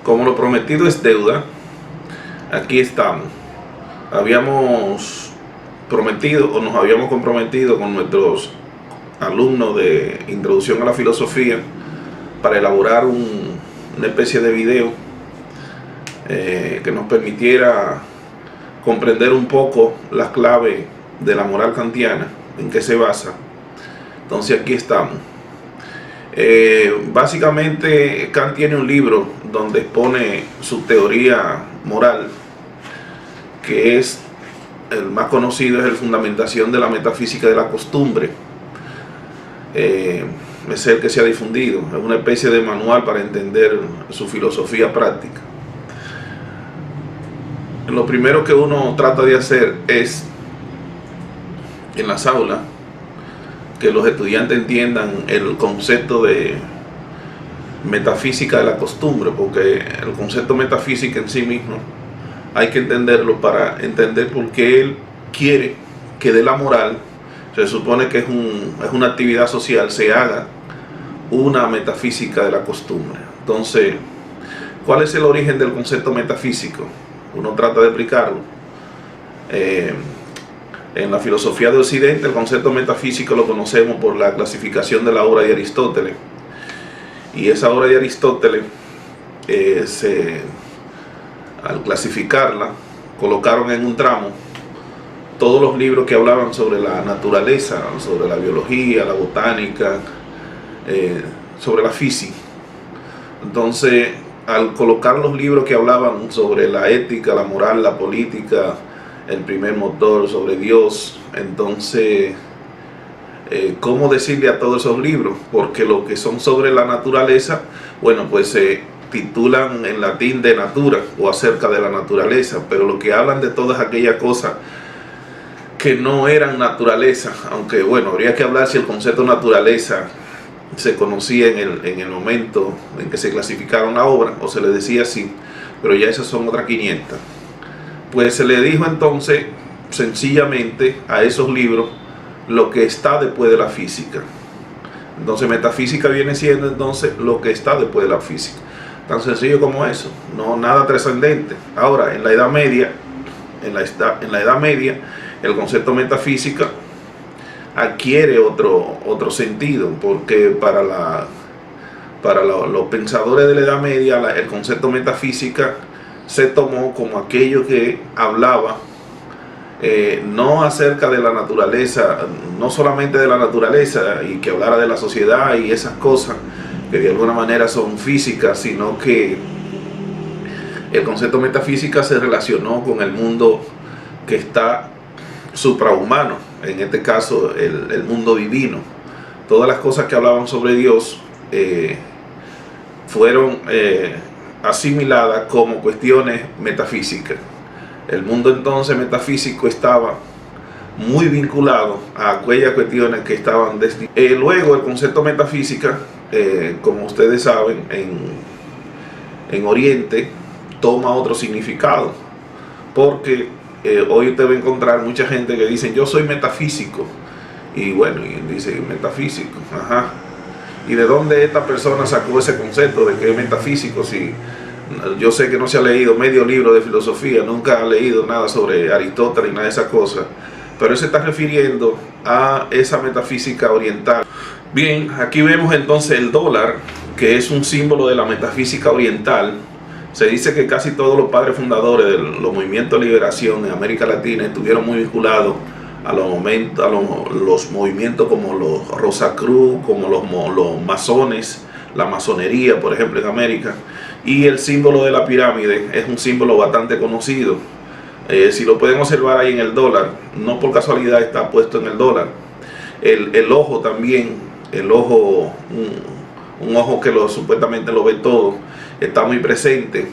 Como lo prometido es deuda, aquí estamos. Habíamos prometido o nos habíamos comprometido con nuestros alumnos de Introducción a la Filosofía para elaborar una especie de video que nos permitiera comprender un poco las claves de la moral kantiana, en qué se basa. Entonces aquí estamos. Básicamente Kant tiene un libro donde expone su teoría moral, que es el más conocido, es el Fundamentación de la Metafísica de la Costumbre. Es el que se ha difundido, es una especie de manual para entender su filosofía práctica. Lo primero que uno trata de hacer es, en las aulas, que los estudiantes entiendan el concepto de metafísica de la costumbre, porque el concepto metafísica en sí mismo hay que entenderlo para entender por qué él quiere que de la moral, se supone que es una actividad social, se haga una metafísica de la costumbre. Entonces, ¿cuál es el origen del concepto metafísico? Uno trata de explicarlo. En la filosofía de Occidente, el concepto metafísico lo conocemos por la clasificación de la obra de Aristóteles. Y esa obra de Aristóteles, al clasificarla, colocaron en un tramo todos los libros que hablaban sobre la naturaleza, sobre la biología, la botánica, sobre la física. Entonces, al colocar los libros que hablaban sobre la ética, la moral, la política, el primer motor, sobre Dios, entonces, ¿cómo decirle a todos esos libros? Porque lo que son sobre la naturaleza, bueno, pues se titulan en latín de natura o acerca de la naturaleza, pero lo que hablan de todas aquellas cosas que no eran naturaleza, aunque bueno, habría que hablar si el concepto naturaleza se conocía en el momento en que se clasificaron la obra, o se le decía así, pero ya esas son otras 500. Pues se le dijo entonces sencillamente a esos libros lo que está después de la física. Entonces metafísica viene siendo entonces lo que está después de la física. Tan sencillo como eso, no nada trascendente. Ahora, en la Edad Media, en la Edad Media, el concepto metafísica adquiere otro sentido, porque para los pensadores de la Edad Media, el concepto metafísica se tomó como aquello que hablaba no acerca de la naturaleza, no solamente de la naturaleza, y que hablara de la sociedad y esas cosas que de alguna manera son físicas, sino que el concepto metafísica se relacionó con el mundo que está suprahumano, en este caso el mundo divino. Todas las cosas que hablaban sobre Dios fueron asimiladas como cuestiones metafísicas. El mundo entonces metafísico estaba muy vinculado a aquellas cuestiones que estaban destinadas. Luego el concepto metafísica, como ustedes saben, en Oriente toma otro significado, porque hoy usted va a encontrar mucha gente que dice yo soy metafísico, y bueno, y dice metafísico, ajá, ¿y de dónde esta persona sacó ese concepto de que es metafísico? Si yo sé que no se ha leído medio libro de filosofía, nunca ha leído nada sobre Aristóteles y nada de esas cosas, pero él se está refiriendo a esa metafísica oriental. Bien, aquí vemos entonces el dólar, que es un símbolo de la metafísica oriental. Se dice que casi todos los padres fundadores de los movimientos de liberación en América Latina estuvieron muy vinculados a los movimientos como los Rosacruz, como los masones, la masonería, por ejemplo, en América. Y el símbolo de la pirámide es un símbolo bastante conocido. Si lo pueden observar ahí en el dólar, no por casualidad está puesto en el dólar. El ojo también, el ojo, un ojo que supuestamente lo ve todo, está muy presente.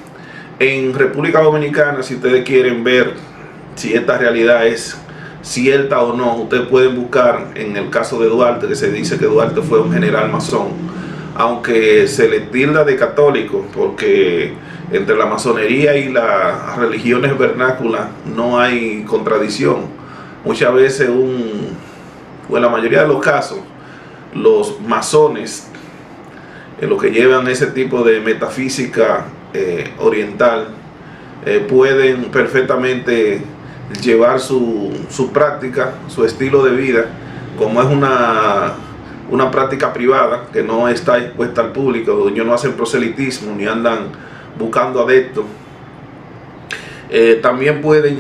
En República Dominicana, si ustedes quieren ver si esta realidad es cierta o no, ustedes pueden buscar en el caso de Duarte, que se dice que Duarte fue un general masón, aunque se le tilda de católico, porque entre la masonería y las religiones vernáculas no hay contradicción. Muchas veces, o en la mayoría de los casos, los masones, los que llevan ese tipo de metafísica oriental pueden perfectamente llevar su práctica, su estilo de vida, como es una práctica privada que no está expuesta al público, donde ellos no hacen proselitismo ni andan buscando adeptos. También pueden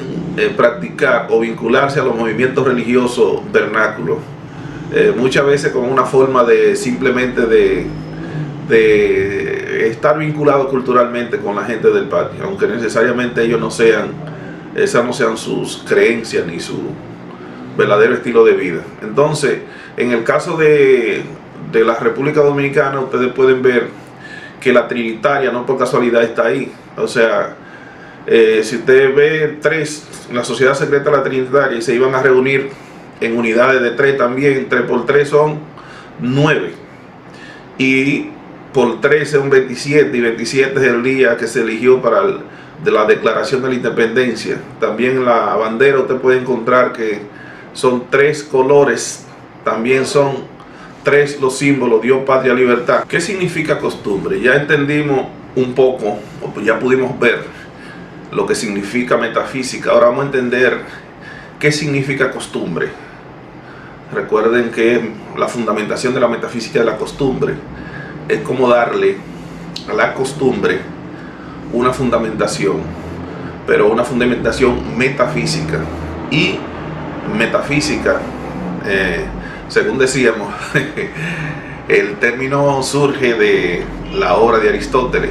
practicar o vincularse a los movimientos religiosos vernáculos, muchas veces como una forma de simplemente de estar vinculados culturalmente con la gente del patio, aunque necesariamente ellos no sean, esas no sean sus creencias ni su verdadero estilo de vida. Entonces, en el caso de la República Dominicana, ustedes pueden ver que la Trinitaria no por casualidad está ahí. O sea, si usted ve la Sociedad Secreta de la Trinitaria, y se iban a reunir en unidades de 3 también, 3 por 3 son 9, y por 3 son 27, y 27 es el día que se eligió para de la Declaración de la Independencia. También en la bandera usted puede encontrar que son 3 colores, también son 3 los símbolos: Dios, patria, libertad. ¿Qué significa costumbre? Ya entendimos un poco, o ya pudimos ver lo que significa metafísica. Ahora vamos a entender qué significa costumbre. Recuerden que la fundamentación de la metafísica de la costumbre es como darle a la costumbre una fundamentación, pero una fundamentación metafísica. Y metafísica, según decíamos, el término surge de la obra de Aristóteles,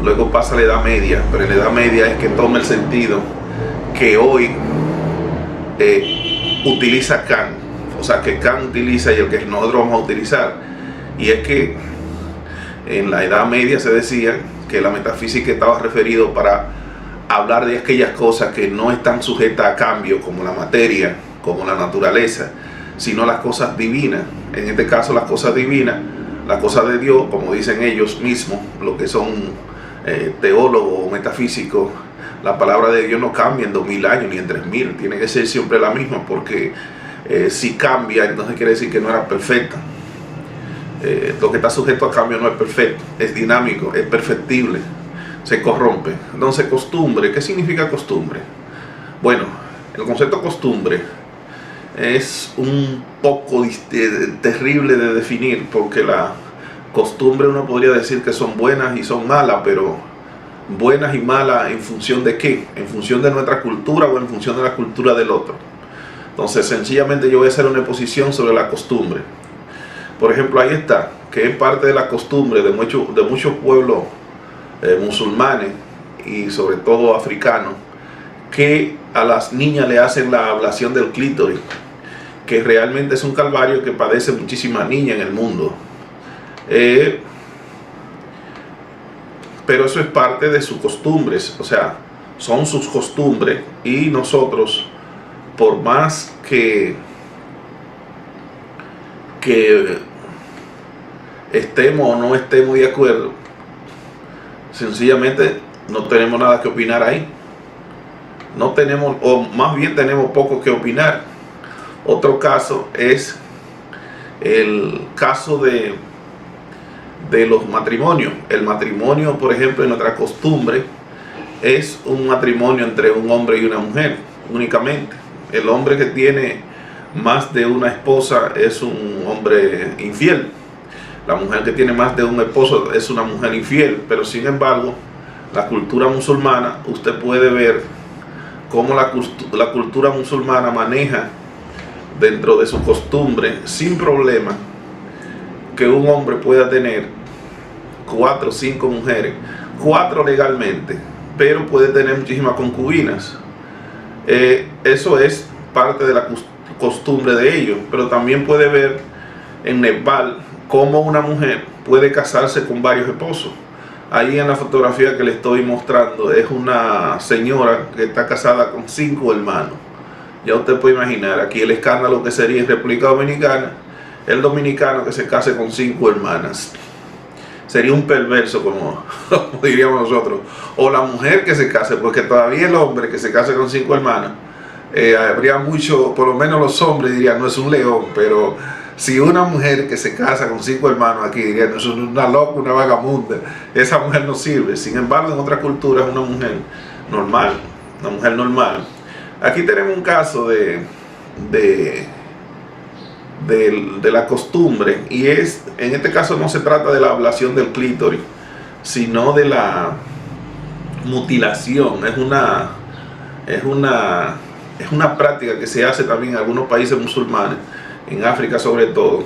luego pasa a la Edad Media, pero en la Edad Media es que toma el sentido que hoy utiliza Kant, o sea, que Kant utiliza y el que nosotros vamos a utilizar. Y es que en la Edad Media se decía que la metafísica estaba referido para hablar de aquellas cosas que no están sujetas a cambio, como la materia, como la naturaleza, sino las cosas divinas. En este caso, las cosas divinas, las cosas de Dios, como dicen ellos mismos, lo que son teólogos o metafísicos. La palabra de Dios no cambia en 2000 años ni en 3000, tiene que ser siempre la misma, porque si cambia, entonces quiere decir que no era perfecta. Lo que está sujeto a cambio no es perfecto, es dinámico, es perfectible, se corrompe. Entonces, costumbre, ¿qué significa costumbre? Bueno, el concepto costumbre es un poco terrible de definir, porque la costumbre uno podría decir que son buenas y son malas, pero buenas y malas ¿en función de qué? En función de nuestra cultura o en función de la cultura del otro. Entonces, sencillamente yo voy a hacer una exposición sobre la costumbre. Por ejemplo, ahí está, que es parte de la costumbre de muchos pueblos musulmanes y sobre todo africanos, que a las niñas le hacen la ablación del clítoris, que realmente es un calvario que padecen muchísimas niñas en el mundo. Pero eso es parte de sus costumbres, o sea, son sus costumbres, y nosotros, por más que estemos o no estemos de acuerdo, sencillamente no tenemos nada que opinar ahí. No tenemos, o más bien tenemos poco que opinar. Otro caso es el caso de los matrimonios. El matrimonio, por ejemplo, en nuestra costumbre es un matrimonio entre un hombre y una mujer únicamente. El hombre que tiene más de una esposa es un hombre infiel. La mujer que tiene más de un esposo es una mujer infiel. Pero sin embargo, la cultura musulmana, usted puede ver cómo la cultura musulmana maneja dentro de su costumbre sin problema que un hombre pueda tener 4 o 5 mujeres, 4 legalmente, pero puede tener muchísimas concubinas. Eso es parte de la costumbre de ellos. Pero también puede ver en Nepal cómo una mujer puede casarse con varios esposos. Ahí en la fotografía que le estoy mostrando es una señora que está casada con 5 hermanos. Ya usted puede imaginar aquí el escándalo que sería en República Dominicana, el dominicano que se case con 5 hermanas. Sería un perverso, como diríamos nosotros. O la mujer que se case, porque todavía el hombre que se case con 5 hermanas, habría mucho, por lo menos los hombres dirían, no es un león, pero Si una mujer que se casa con 5 hermanos aquí diría, no, eso es una loca, una vagamunda, esa mujer no sirve. Sin embargo, en otras culturas es una mujer normal, una mujer normal. Aquí tenemos un caso de la costumbre, y en este caso no se trata de la ablación del clítoris, sino de la mutilación. Es una práctica que se hace también en algunos países musulmanes, en África sobre todo,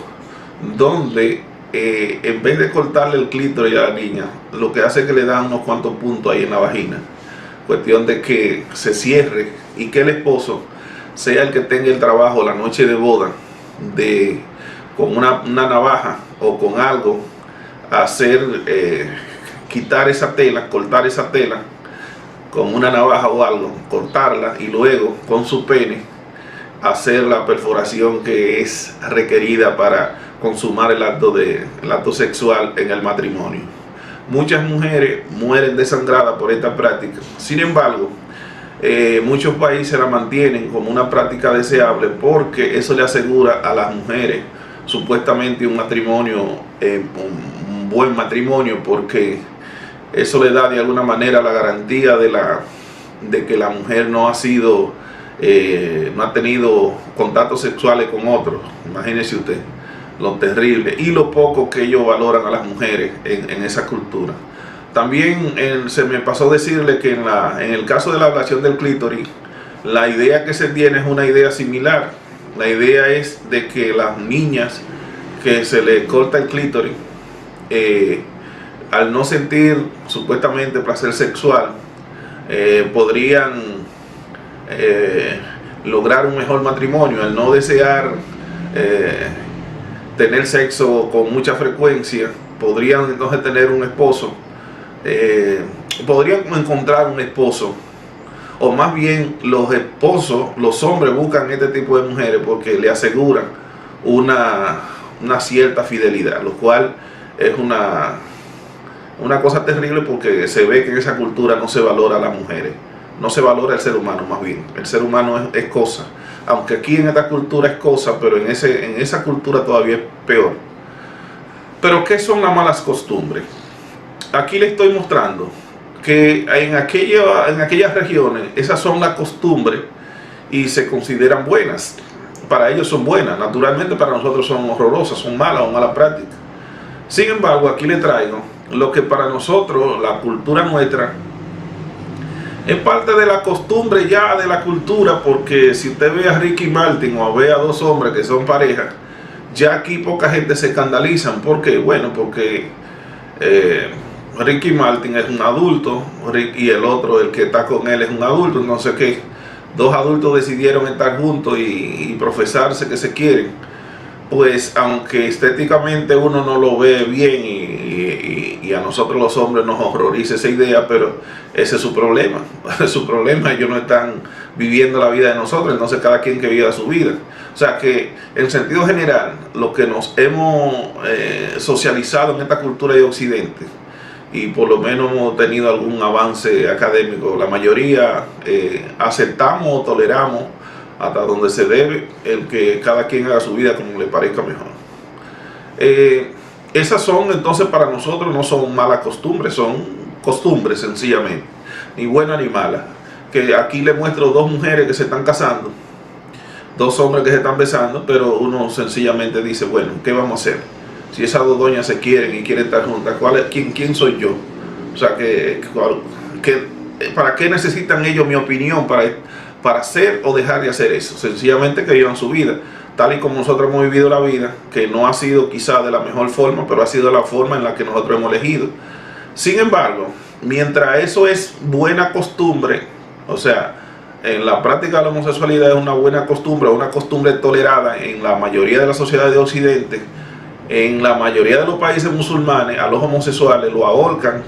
donde en vez de cortarle el clítoris a la niña, lo que hace es que le dan unos cuantos puntos ahí en la vagina. Cuestión de que se cierre y que el esposo sea el que tenga el trabajo la noche de boda de con una navaja o con algo quitar esa tela, cortar esa tela con una navaja o algo, cortarla, y luego con su pene hacer la perforación que es requerida para consumar el acto sexual en el matrimonio. Muchas mujeres mueren desangradas por esta práctica. Sin embargo, muchos países la mantienen como una práctica deseable, porque eso le asegura a las mujeres supuestamente un matrimonio, un buen matrimonio, porque eso le da de alguna manera la garantía de que la mujer no ha tenido contactos sexuales con otros. Imagínese usted lo terrible y lo poco que ellos valoran a las mujeres en esa cultura. También se me pasó decirle que en el caso de la ablación del clítoris, la idea que se tiene es una idea similar. La idea es de que las niñas que se les corta el clítoris, al no sentir supuestamente placer sexual, podrían lograr un mejor matrimonio. Al no desear tener sexo con mucha frecuencia, podrían entonces tener un esposo, podrían encontrar un esposo, o más bien los esposos, los hombres buscan este tipo de mujeres porque le aseguran una cierta fidelidad, lo cual es una cosa terrible, porque se ve que en esa cultura no se valora a las mujeres, no se valora el ser humano. Más bien el ser humano es cosa, aunque aquí en esta cultura es cosa, pero en esa cultura todavía es peor. Pero ¿qué son las malas costumbres? Aquí le estoy mostrando que en aquellas regiones esas son las costumbres y se consideran buenas. Para ellos son buenas, naturalmente para nosotros son horrorosas, son malas o malas prácticas. Sin embargo, aquí le traigo lo que para nosotros, la cultura nuestra, es parte de la costumbre ya de la cultura, porque si usted ve a Ricky Martin o ve a dos hombres que son pareja, ya aquí poca gente se escandalizan. ¿Por qué? Bueno, porque Ricky Martin es un adulto y el otro, el que está con él, es un adulto. Entonces, que dos adultos decidieron estar juntos y profesarse que se quieren, pues aunque estéticamente uno no lo ve bien y a nosotros los hombres nos horroriza esa idea, pero ese es su problema. Es su problema. Ellos no están viviendo la vida de nosotros, entonces cada quien que viva su vida. O sea que en sentido general, lo que nos hemos socializado en esta cultura de Occidente, y por lo menos hemos tenido algún avance académico, la mayoría aceptamos o toleramos hasta donde se debe el que cada quien haga su vida como le parezca mejor. Esas son entonces para nosotros, no son malas costumbres, son costumbres sencillamente, ni buenas ni malas. Que aquí les muestro dos mujeres que se están casando, dos hombres que se están besando, pero uno sencillamente dice, bueno, ¿qué vamos a hacer? Si esas dos doñas se quieren y quieren estar juntas, ¿quién soy yo? O sea, ¿para qué necesitan ellos mi opinión para hacer o dejar de hacer eso? Sencillamente que vivan su vida, tal y como nosotros hemos vivido la vida, que no ha sido quizá de la mejor forma, pero ha sido la forma en la que nosotros hemos elegido. Sin embargo, mientras eso es buena costumbre, o sea, en la práctica de la homosexualidad es una buena costumbre, una costumbre tolerada en la mayoría de las sociedades de Occidente, en la mayoría de los países musulmanes a los homosexuales lo ahorcan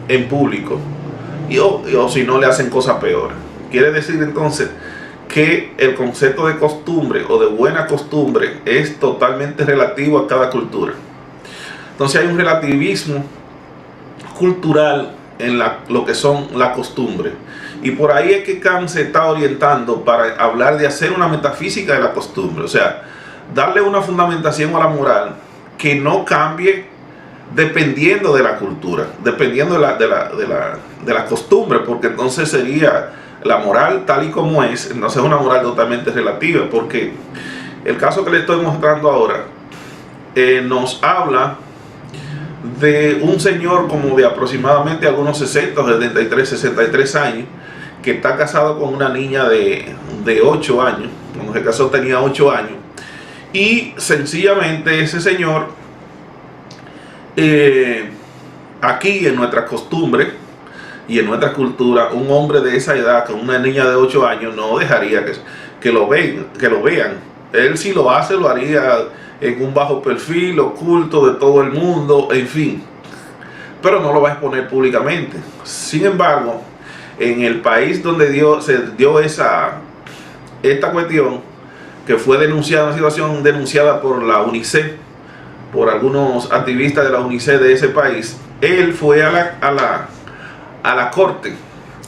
en público, o si no le hacen cosas peores. Quiere decir entonces que el concepto de costumbre o de buena costumbre es totalmente relativo a cada cultura. Entonces hay un relativismo cultural en lo que son las costumbres, y por ahí es que Kant se está orientando para hablar de hacer una metafísica de la costumbre. O sea, darle una fundamentación a la moral que no cambie dependiendo de la cultura, dependiendo de la costumbre, porque entonces sería la moral tal y como es, entonces es una moral totalmente relativa, porque el caso que le estoy mostrando ahora nos habla de un señor como de aproximadamente algunos 60, 73, 63 años, que está casado con una niña de 8 años, cuando se casó tenía 8 años, y sencillamente ese señor, aquí en nuestra costumbre y en nuestra cultura, un hombre de esa edad con una niña de 8 años no dejaría que lo vean. Él, si lo hace, lo haría en un bajo perfil, oculto de todo el mundo, en fin, pero no lo va a exponer públicamente. Sin embargo, en el país donde se dio esta cuestión, que fue denunciada, una situación denunciada por la UNICEF, por algunos activistas de la UNICEF de ese país, él fue a la corte,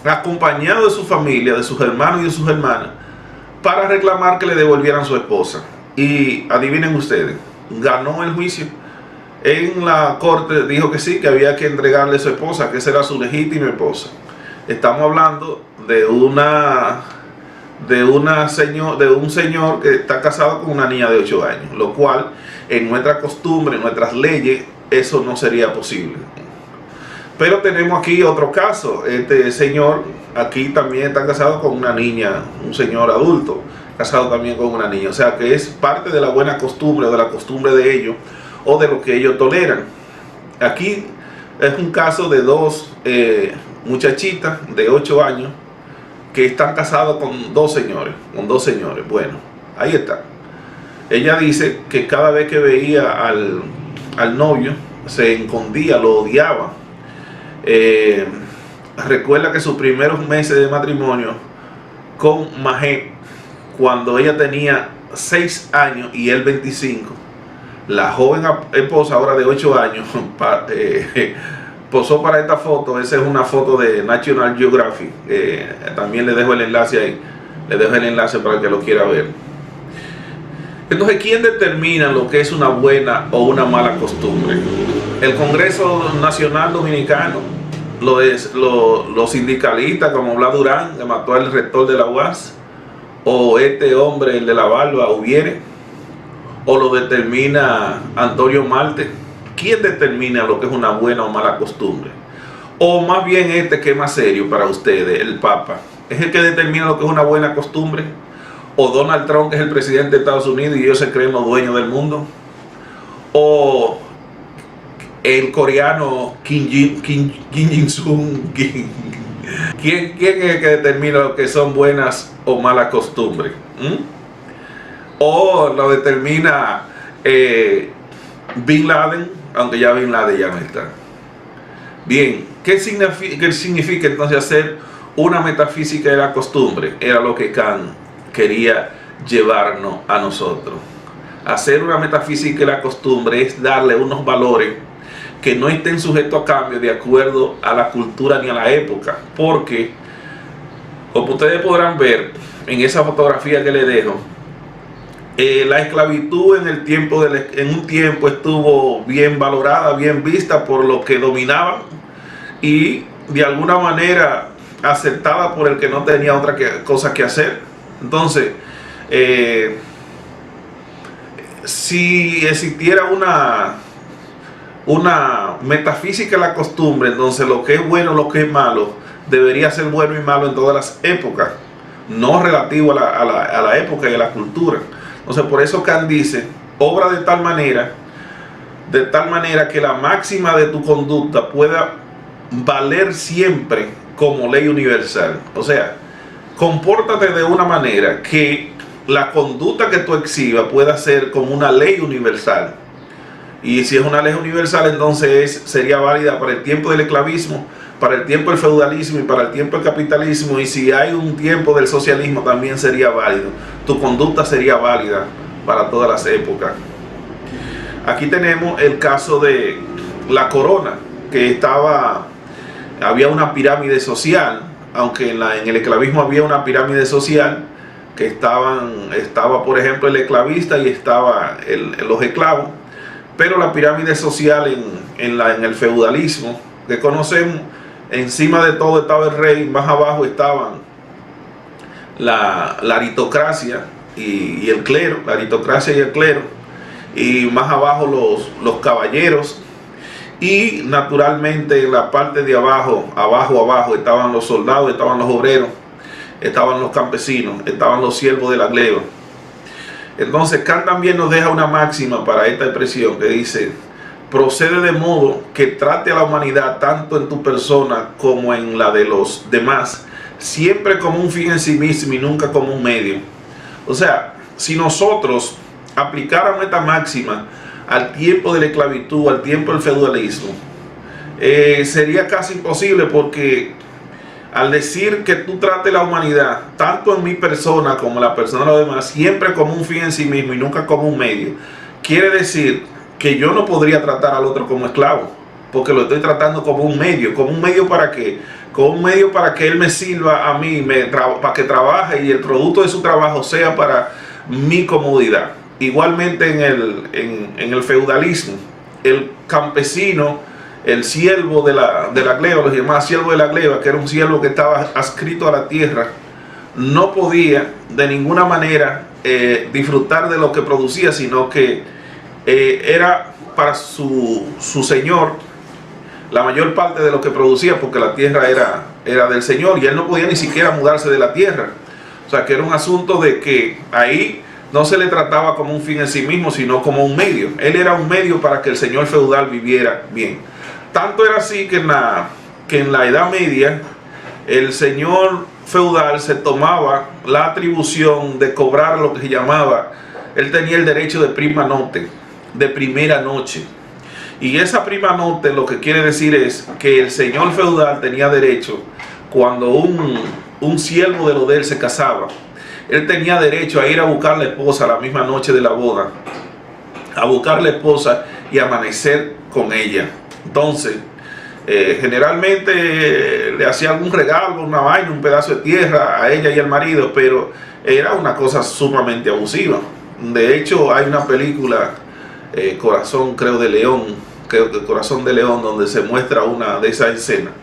acompañado de su familia, de sus hermanos y de sus hermanas, para reclamar que le devolvieran su esposa. Y adivinen ustedes, ganó el juicio. En la corte dijo que sí, que había que entregarle a su esposa, que esa era su legítima esposa. Estamos hablando de un señor que está casado con una niña de 8 años, lo cual en nuestra costumbre, en nuestras leyes, eso no sería posible. Pero tenemos aquí otro caso. Este señor aquí también está casado con una niña, un señor adulto, casado también con una niña. O sea que es parte de la buena costumbre, de la costumbre de ellos, o de lo que ellos toleran. Aquí es un caso de dos muchachitas de 8 años que están casados con dos señores. Bueno, ahí está. Ella dice que cada vez que veía al novio se escondía, lo odiaba. Recuerda que sus primeros meses de matrimonio con Majé, cuando ella tenía 6 años y él 25, la joven esposa ahora de 8 años posó para esta foto. Esa es una foto de National Geographic. También le dejo el enlace ahí, le dejo el enlace para el que lo quiera ver. Entonces, ¿quién determina lo que es una buena o una mala costumbre? ¿El Congreso Nacional Dominicano? ¿Los sindicalistas como Blas Durán, que mató al rector de la UAS? ¿O este hombre, el de la barba, Ubiere? ¿O lo determina Antonio Marte? ¿Quién determina lo que es una buena o mala costumbre? O más bien que es más serio para ustedes, el Papa, ¿es el que determina lo que es una buena costumbre? ¿O Donald Trump, que es el presidente de Estados Unidos y ellos se creen los dueños del mundo? ¿O el coreano Kim Jong-un? ¿Quién es el que determina lo que son buenas o malas costumbres? ¿O lo determina Bin Laden, aunque ya Bin Laden ya no está? Bien, ¿qué significa entonces hacer una metafísica de la costumbre? Era lo que Kant quería llevarnos a nosotros. Hacer una metafísica de la costumbre es darle unos valores que no estén sujetos a cambio de acuerdo a la cultura ni a la época, porque como ustedes podrán ver en esa fotografía que les dejo, la esclavitud en un tiempo estuvo bien valorada, bien vista por los que dominaban y de alguna manera aceptada por el que no tenía otra cosa que hacer. Entonces, si existiera una metafísica de la costumbre, entonces lo que es bueno, lo que es malo, debería ser bueno y malo en todas las épocas, no relativo a la época y a la cultura. Entonces, por eso Kant dice, obra de tal manera que la máxima de tu conducta pueda valer siempre como ley universal. O sea, compórtate de una manera que la conducta que tú exhibas pueda ser como una ley universal. Y si es una ley universal, entonces sería válida para el tiempo del esclavismo, para el tiempo del feudalismo y para el tiempo del capitalismo. Y si hay un tiempo del socialismo, también sería válido. Tu conducta sería válida para todas las épocas. Aquí tenemos el caso de la corona, que había una pirámide social, aunque en el esclavismo había una pirámide social que estaba por ejemplo el esclavista y estaba los esclavos, pero la pirámide social en el feudalismo que conocemos, encima de todo estaba el rey, más abajo estaban la aritocracia y el clero, la aritocracia y el clero, y más abajo los caballeros, y naturalmente en la parte de abajo estaban los soldados, estaban los obreros, estaban los campesinos, estaban los siervos de la gleba. Entonces Kant también nos deja una máxima para esta expresión que dice: procede de modo que trate a la humanidad tanto en tu persona como en la de los demás, siempre como un fin en sí mismo y nunca como un medio. O sea, si nosotros aplicáramos esta máxima al tiempo de la esclavitud, al tiempo del feudalismo, sería casi imposible, porque al decir que tú trates la humanidad, tanto en mi persona como en la persona de los demás, siempre como un fin en sí mismo y nunca como un medio, quiere decir que yo no podría tratar al otro como esclavo, porque lo estoy tratando como un medio. ¿Como un medio para qué? Como un medio para que él me sirva a mí, para que trabaje y el producto de su trabajo sea para mi comodidad. Igualmente en el feudalismo, el campesino, el siervo de la gleba, los llamaban siervo de la gleba, que era un siervo que estaba adscrito a la tierra, no podía de ninguna manera disfrutar de lo que producía, sino que era para su señor la mayor parte de lo que producía, porque la tierra era del señor y él no podía ni siquiera mudarse de la tierra. O sea que era un asunto de que ahí no se le trataba como un fin en sí mismo, sino como un medio. Él era un medio para que el señor feudal viviera bien. Tanto era así que en la Edad Media el señor feudal se tomaba la atribución de cobrar lo que se llamaba, él tenía el derecho de prima notte, de primera noche. Y esa prima notte lo que quiere decir es que el señor feudal tenía derecho, cuando un siervo de lo de él se casaba, él tenía derecho a ir a buscar la esposa la misma noche de la boda, a buscar la esposa y amanecer con ella. Entonces, generalmente le hacía algún regalo, una vaina, un pedazo de tierra a ella y al marido, pero era una cosa sumamente abusiva. De hecho, hay una película, Corazón de León, donde se muestra una de esas escenas.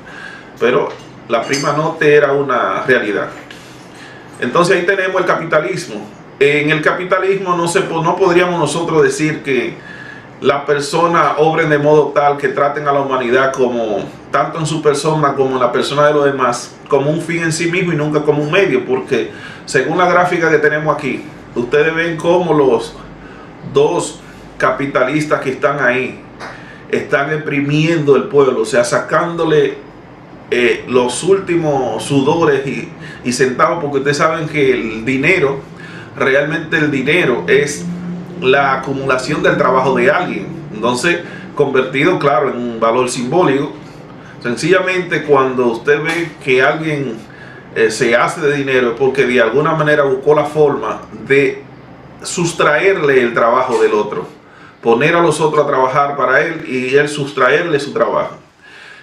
Pero la prima notte era una realidad. Entonces ahí tenemos el capitalismo. En el capitalismo no podríamos nosotros decir que las personas obren de modo tal que traten a la humanidad, como tanto en su persona como en la persona de los demás, como un fin en sí mismo y nunca como un medio, porque según la gráfica que tenemos aquí, ustedes ven cómo los dos capitalistas que están ahí están exprimiendo el pueblo, o sea, sacándole los últimos sudores y centavos, porque ustedes saben que el dinero, realmente el dinero es la acumulación del trabajo de alguien, entonces convertido, claro, en un valor simbólico. Sencillamente, cuando usted ve que alguien se hace de dinero, es porque de alguna manera buscó la forma de sustraerle el trabajo del otro, poner a los otros a trabajar para él y él sustraerle su trabajo.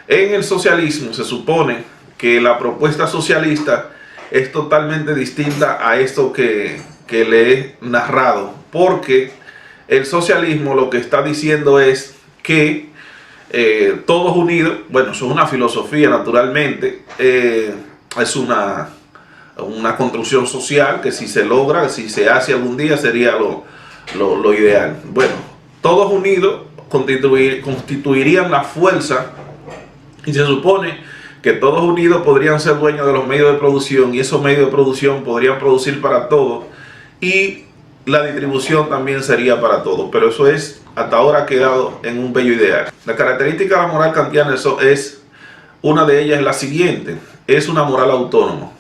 En el socialismo se supone que la propuesta socialista es totalmente distinta a esto que le he narrado, porque el socialismo lo que está diciendo es que todos unidos, bueno, eso es una filosofía naturalmente, es una construcción social que si se logra, si se hace algún día, sería lo ideal. Bueno, todos unidos constituirían la fuerza, y se supone que todos unidos podrían ser dueños de los medios de producción, y esos medios de producción podrían producir para todos, y la distribución también sería para todos. Pero eso es, hasta ahora ha quedado en un bello ideal. La característica de la moral kantiana una de ellas es la siguiente: es una moral autónoma.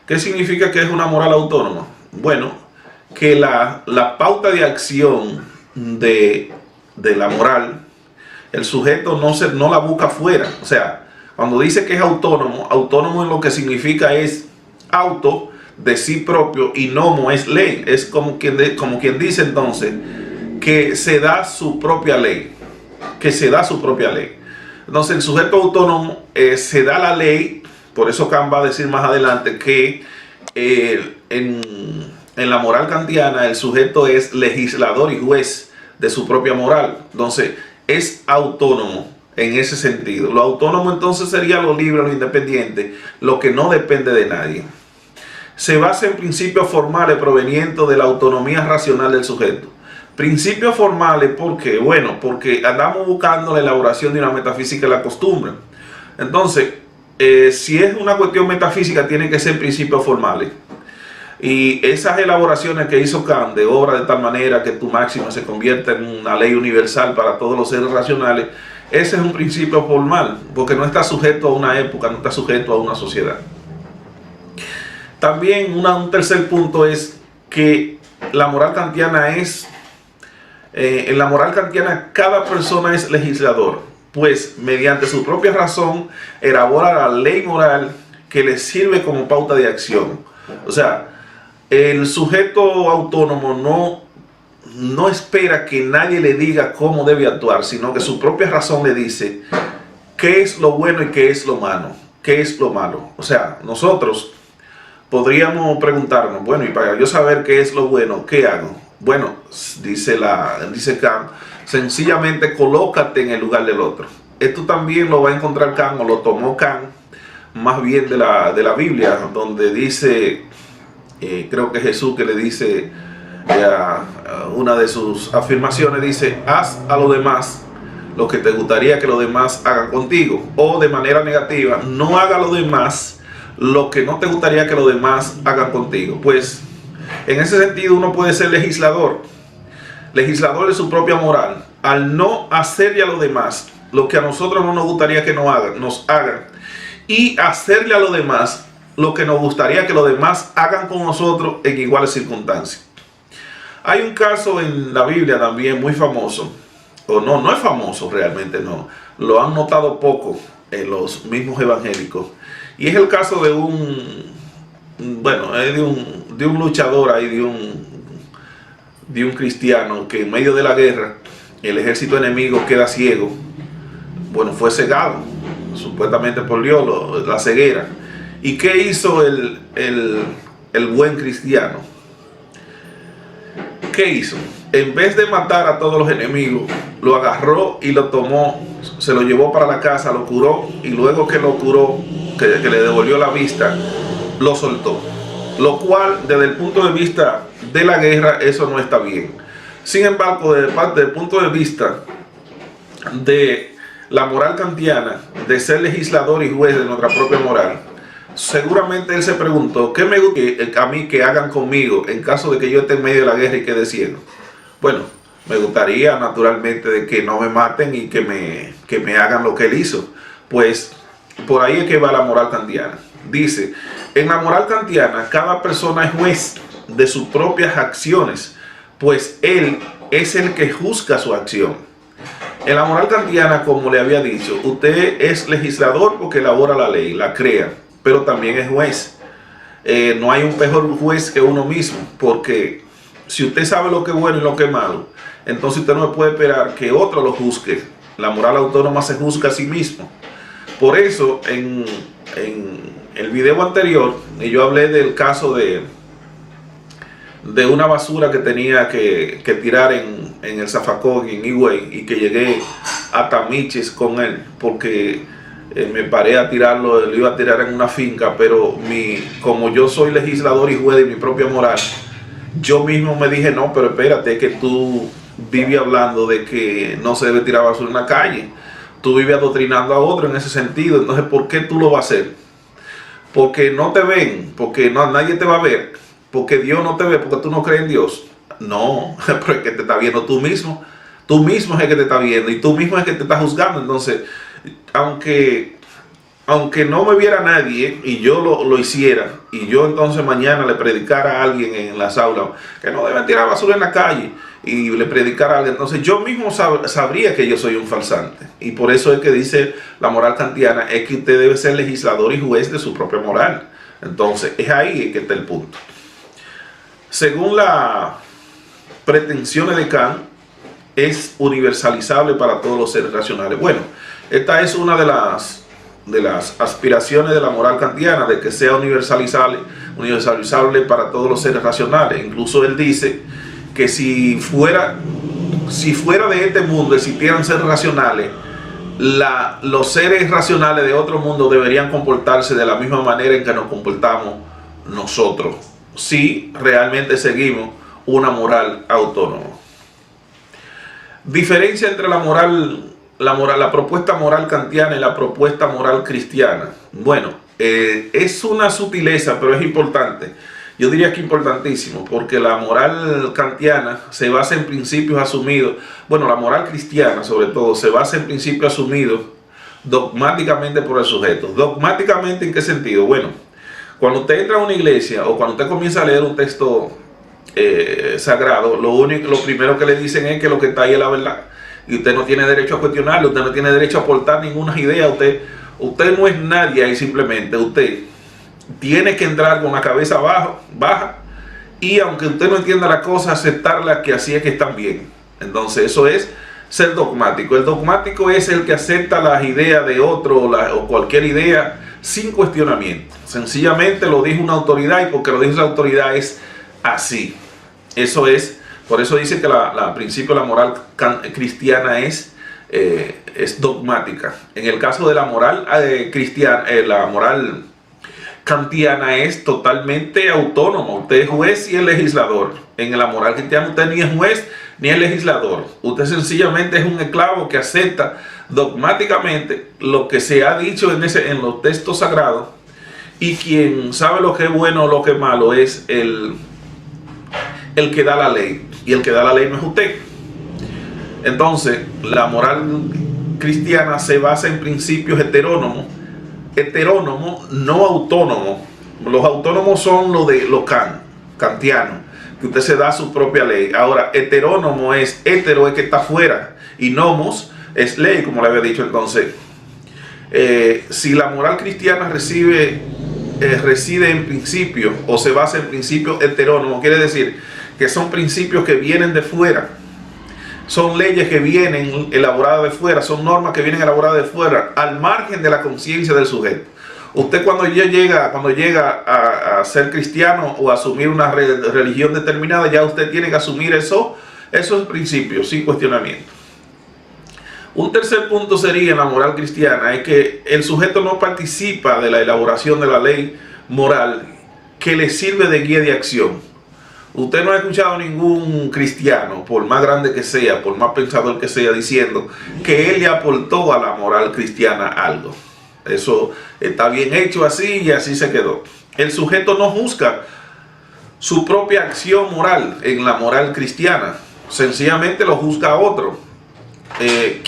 ¿Qué significa que es una moral autónoma? Bueno, que la pauta de acción de la moral, el sujeto no la busca afuera. O sea, cuando dice que es autónomo, autónomo en lo que significa es auto, de sí propio, y nomo es ley. Es como quien dice entonces que se da su propia ley. Entonces el sujeto autónomo se da la ley. Por eso Kant va a decir más adelante que en la moral kantiana el sujeto es legislador y juez de su propia moral. Entonces es autónomo en ese sentido. Lo autónomo entonces sería lo libre, lo independiente, lo que no depende de nadie. Se basa en principios formales provenientes de la autonomía racional del sujeto. Principios formales, ¿por qué? Bueno, porque andamos buscando la elaboración de una metafísica de la costumbre. Entonces, si es una cuestión metafísica, tiene que ser principios formales. Y esas elaboraciones que hizo Kant de obra de tal manera que tu máxima se convierta en una ley universal para todos los seres racionales, ese es un principio formal, porque no está sujeto a una época, no está sujeto a una sociedad. También un tercer punto es que la moral kantiana es, en la moral kantiana cada persona es legislador, pues mediante su propia razón elabora la ley moral que le sirve como pauta de acción. O sea, el sujeto autónomo no espera que nadie le diga cómo debe actuar, sino que su propia razón le dice qué es lo bueno y qué es lo malo, qué es lo malo. O sea, nosotros podríamos preguntarnos, bueno, y para yo saber qué es lo bueno, ¿qué hago? Bueno, dice Kant, sencillamente colócate en el lugar del otro. Esto también lo va a encontrar Kant, o lo tomó Kant, más bien de la Biblia, donde dice, creo que Jesús que le dice, una de sus afirmaciones dice, haz a los demás lo que te gustaría que los demás hagan contigo, o de manera negativa, no haga a los demás lo que no te gustaría que los demás hagan contigo. Pues en ese sentido uno puede ser legislador de su propia moral, al no hacerle a los demás lo que a nosotros no nos gustaría que nos hagan, y hacerle a los demás lo que nos gustaría que los demás hagan con nosotros en iguales circunstancias. Hay un caso en la Biblia también muy famoso, o no es famoso realmente, no, lo han notado poco en los mismos evangélicos, y es el caso de un luchador ahí, de un cristiano que en medio de la guerra el ejército enemigo queda ciego. Bueno, fue cegado supuestamente por Dios, la ceguera. ¿Y qué hizo el buen cristiano? ¿Qué hizo? En vez de matar a todos los enemigos, lo agarró y lo tomó, se lo llevó para la casa, lo curó, y luego que lo curó, que le devolvió la vista, lo soltó. Lo cual, desde el punto de vista de la guerra, eso no está bien. Sin embargo, desde el punto de vista de la moral kantiana, de ser legislador y juez de nuestra propia moral, seguramente él se preguntó, ¿qué me gusta a mí que hagan conmigo en caso de que yo esté en medio de la guerra y quede ciego? Bueno, me gustaría naturalmente de que no me maten y que me hagan lo que él hizo. Pues por ahí es que va la moral kantiana. Dice, en la moral kantiana cada persona es juez de sus propias acciones, pues él es el que juzga su acción. En la moral kantiana, como le había dicho, usted es legislador porque elabora la ley, la crea, pero también es juez. No hay un mejor juez que uno mismo, porque si usted sabe lo que es bueno y lo que es malo, entonces usted no puede esperar que otro lo juzgue. La moral autónoma se juzga a sí mismo. Por eso, en el video anterior, yo hablé del caso de una basura que tenía que tirar en el zafacón, en Higüey, y que llegué hasta Miches con él, porque me paré a tirarlo, lo iba a tirar en una finca, pero como yo soy legislador y juez de mi propia moral, yo mismo me dije, no, pero espérate, que tú vives hablando de que no se debe tirar basura en la calle, tú vives adoctrinando a otro en ese sentido, entonces ¿por qué tú lo vas a hacer? Porque no te ven, porque nadie te va a ver, porque Dios no te ve, porque tú no crees en Dios. No, pero es que te está viendo tú mismo es el que te está viendo, y tú mismo es el que te está juzgando. Entonces, aunque no me viera nadie y yo lo hiciera, y yo entonces mañana le predicara a alguien en las aulas que no deben tirar basura en la calle, y le predicara a alguien, entonces yo mismo sabría que yo soy un farsante. Y por eso es que dice la moral kantiana, es que usted debe ser legislador y juez de su propia moral. Entonces, es ahí que está el punto. Según las pretensiones de Kant, es universalizable para todos los seres racionales. Bueno, esta es una de las aspiraciones de la moral kantiana, de que sea universalizable universalizable para todos los seres racionales. Incluso él dice que si fuera de este mundo existieran seres racionales, los seres racionales de otro mundo deberían comportarse de la misma manera en que nos comportamos nosotros, si realmente seguimos una moral autónoma. Diferencia entre la propuesta moral kantiana y la propuesta moral cristiana. Bueno, es una sutileza, pero es importante. Yo diría que importantísimo, porque la moral kantiana se basa en principios asumidos. Bueno, la moral cristiana, sobre todo, se basa en principios asumidos dogmáticamente por el sujeto. ¿Dogmáticamente en qué sentido? Bueno, cuando usted entra a una iglesia o cuando usted comienza a leer un texto sagrado, lo primero que le dicen es que lo que está ahí es la verdad. Y usted no tiene derecho a cuestionarlo, usted no tiene derecho a aportar ninguna idea. Usted no es nadie ahí, simplemente usted tiene que entrar con la cabeza baja, y aunque usted no entienda la cosa, aceptarla, que así es que están bien. Entonces eso es ser dogmático. El dogmático es el que acepta las ideas de otro o cualquier idea sin cuestionamiento. Sencillamente lo dijo una autoridad, y porque lo dijo esa autoridad es así. Eso es, por eso dice que al principio la moral cristiana es dogmática. En el caso de la moral cristiana, la moral kantiana es totalmente autónoma. Usted es juez y es legislador. En la moral cristiana usted ni es juez ni es legislador. Usted sencillamente es un esclavo que acepta dogmáticamente lo que se ha dicho en los textos sagrados, y quien sabe lo que es bueno o lo que es malo es el que da la ley, y el que da la ley no es usted. Entonces la moral cristiana se basa en principios heterónomos, no autónomos. Los autónomos son los kantianos, que usted se da su propia ley. Ahora, heterónomo es que está fuera, y nomos es ley, como le había dicho. Entonces, si la moral cristiana reside en principios, o se basa en principios heterónomos, quiere decir que son principios que vienen de fuera, son leyes que vienen elaboradas de fuera, son normas que vienen elaboradas de fuera, al margen de la conciencia del sujeto. Usted cuando llega a ser cristiano o a asumir una religión determinada, ya usted tiene que asumir esos principios sin cuestionamiento. Un tercer punto sería, en la moral cristiana, es que el sujeto no participa de la elaboración de la ley moral que le sirve de guía de acción. Usted no ha escuchado ningún cristiano, por más grande que sea, por más pensador que sea, diciendo que él le aportó a la moral cristiana algo. Eso está bien hecho así y así se quedó. El sujeto no juzga su propia acción moral en la moral cristiana, sencillamente lo juzga a otro.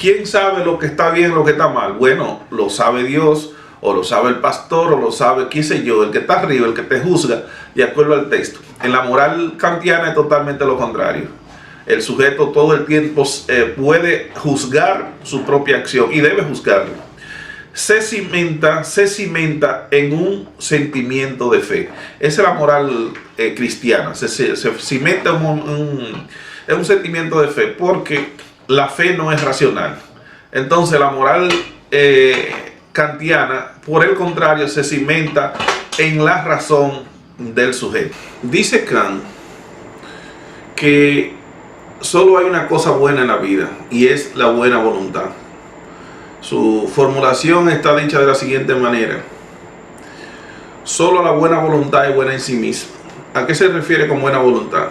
¿Quién sabe lo que está bien, lo que está mal? Bueno, lo sabe Dios, o lo sabe el pastor, o lo sabe, qué sé yo, el que está arriba, el que te juzga, de acuerdo al texto. En la moral kantiana es totalmente lo contrario. El sujeto todo el tiempo puede juzgar su propia acción, y debe juzgarla. Se cimenta en un sentimiento de fe. Esa es la moral cristiana. Se cimenta en un sentimiento de fe, porque la fe no es racional. Entonces la moral kantiana, por el contrario, se cimenta en la razón del sujeto. Dice Kant que solo hay una cosa buena en la vida, y es la buena voluntad. Su formulación está dicha de la siguiente manera: solo la buena voluntad es buena en sí misma. ¿A qué se refiere con buena voluntad?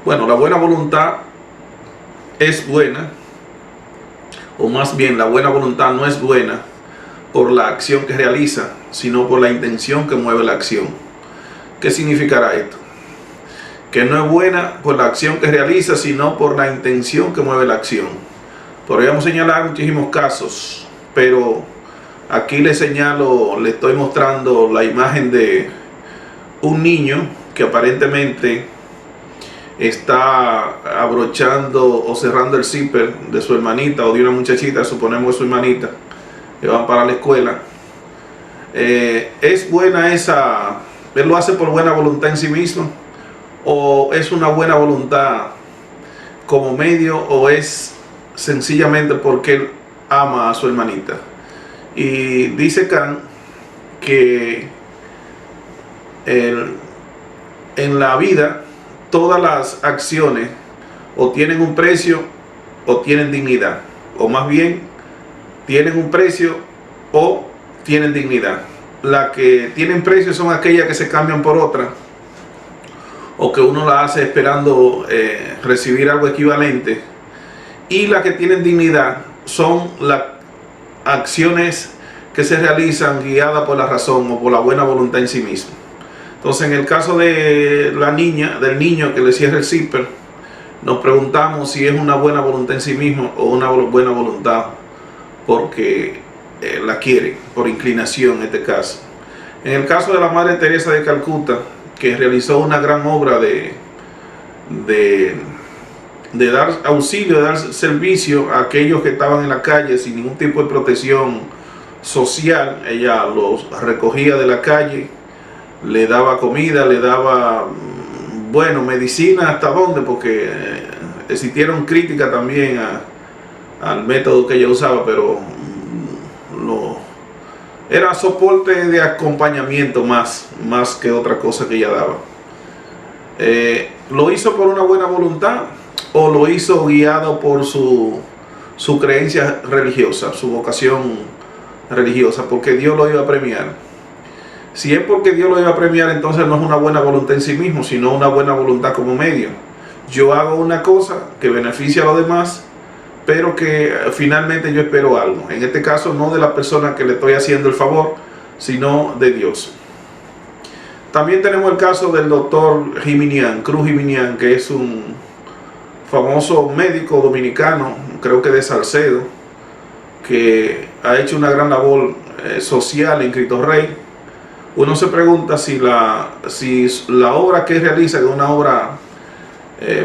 Bueno, la buena voluntad es buena, o más bien la buena voluntad no es buena por la acción que realiza, sino por la intención que mueve la acción. ¿Qué significará esto? Que no es buena por la acción que realiza, sino por la intención que mueve la acción. Podríamos señalar muchísimos casos, pero aquí le estoy mostrando la imagen de un niño que aparentemente está abrochando o cerrando el zipper de su hermanita o de una muchachita, suponemos que su hermanita, que van para la escuela. ¿Es buena él lo hace por buena voluntad en sí mismo, o es una buena voluntad como medio, o es sencillamente porque él ama a su hermanita? Y dice Kant que en la vida todas las acciones o tienen un precio o tienen dignidad, o más bien tienen un precio o tienen dignidad. Las que tienen precio son aquellas que se cambian por otras, o que uno la hace esperando recibir algo equivalente, y las que tienen dignidad son las acciones que se realizan guiadas por la razón o por la buena voluntad en sí mismo. Entonces, en el caso de la niña, del niño que le cierra el zipper, nos preguntamos si es una buena voluntad en sí mismo o una buena voluntad porque la quiere, por inclinación en este caso. En el caso de la Madre Teresa de Calcuta, que realizó una gran obra de dar auxilio, de dar servicio a aquellos que estaban en la calle sin ningún tipo de protección social. Ella los recogía de la calle, le daba comida, le daba, bueno, medicina hasta dónde, porque existieron críticas también al método que ella usaba, pero era soporte de acompañamiento más que otra cosa que ella daba. ¿Lo hizo por una buena voluntad o lo hizo guiado por su creencia religiosa, su vocación religiosa, porque Dios lo iba a premiar? Si es porque Dios lo iba a premiar, entonces no es una buena voluntad en sí mismo, sino una buena voluntad como medio. Yo hago una cosa que beneficia a los demás, pero que finalmente yo espero algo. En este caso no de la persona que le estoy haciendo el favor, sino de Dios. También tenemos el caso del doctor Jiminián, Cruz Jiminián, que es un famoso médico dominicano, creo que de Salcedo, que ha hecho una gran labor social en Cristo Rey. Uno se pregunta si la obra que realiza, que es una obra,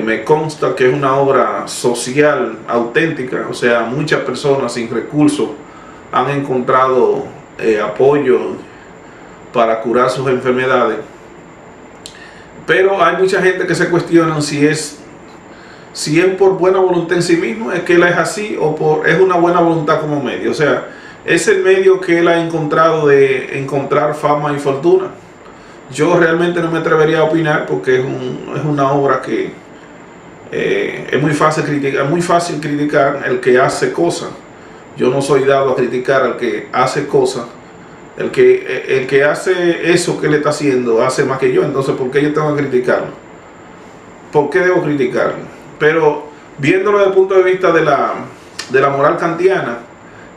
me consta que es una obra social auténtica, o sea, muchas personas sin recursos han encontrado apoyo para curar sus enfermedades. Pero hay mucha gente que se cuestiona si es por buena voluntad en sí mismo, es que él es así, o es una buena voluntad como medio. O sea, es el medio que él ha encontrado de encontrar fama y fortuna. Yo realmente no me atrevería a opinar, porque es una obra que es muy fácil criticar el que hace cosas. Yo no soy dado a criticar al que hace cosas. El que hace eso que él está haciendo hace más que yo, entonces ¿por qué yo tengo que criticarlo? ¿Por qué debo criticarlo? Pero viéndolo desde el punto de vista de la moral kantiana,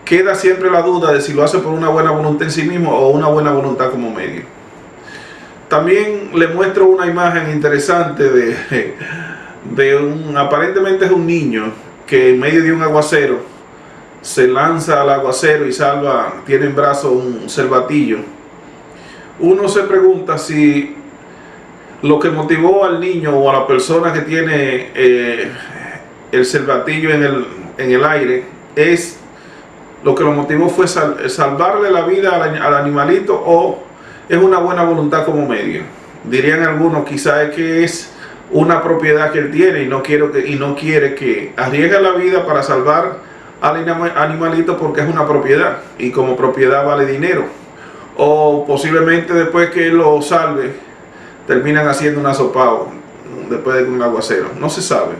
queda siempre la duda de si lo hace por una buena voluntad en sí mismo o una buena voluntad como medio. También le muestro una imagen interesante aparentemente es un niño que en medio de un aguacero se lanza al aguacero y tiene en brazo un cervatillo. Uno se pregunta si lo que motivó al niño o a la persona que tiene el cervatillo en el aire, es lo que lo motivó fue salvarle la vida al animalito, o es una buena voluntad como medio. Dirían algunos, quizás es que es una propiedad que él tiene y no quiere que arriesgue la vida para salvar al animalito porque es una propiedad y como propiedad vale dinero, o posiblemente después que él lo salve terminan haciendo un asopao después de un aguacero, no se sabe.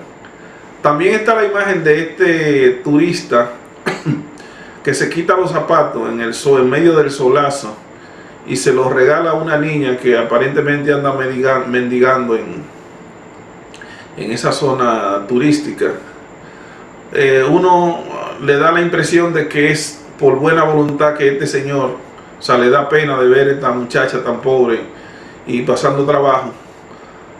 También está la imagen de este turista que se quita los zapatos en medio del solazo y se los regala a una niña que aparentemente anda mendigando en esa zona turística. Uno le da la impresión de que es por buena voluntad que este señor, o sea, le da pena de ver a esta muchacha tan pobre y pasando trabajo.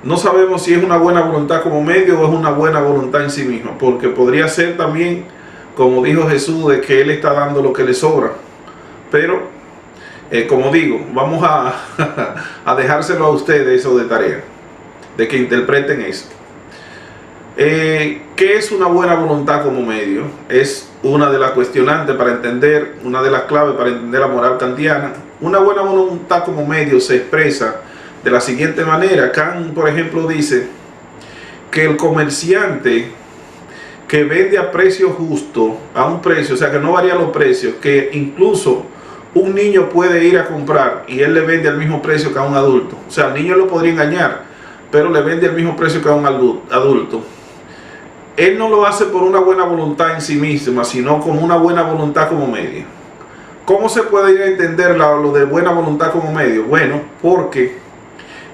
No sabemos si es una buena voluntad como medio o es una buena voluntad en sí misma, porque podría ser también, como dijo Jesús, de que él está dando lo que le sobra. Pero, como digo, vamos a dejárselo a ustedes eso de tarea, de que interpreten eso. ¿Qué es una buena voluntad como medio? Es una de las cuestionantes para entender, una de las claves para entender la moral kantiana. Una buena voluntad como medio se expresa de la siguiente manera. Kant, por ejemplo, dice que el comerciante que vende a precio justo, a un precio, o sea que no varía los precios, que incluso un niño puede ir a comprar y él le vende al mismo precio que a un adulto. O sea, el niño lo podría engañar, pero le vende al mismo precio que a un adulto. Él no lo hace por una buena voluntad en sí misma, sino como una buena voluntad como medio. ¿Cómo se puede ir a entender lo de buena voluntad como medio? Bueno, porque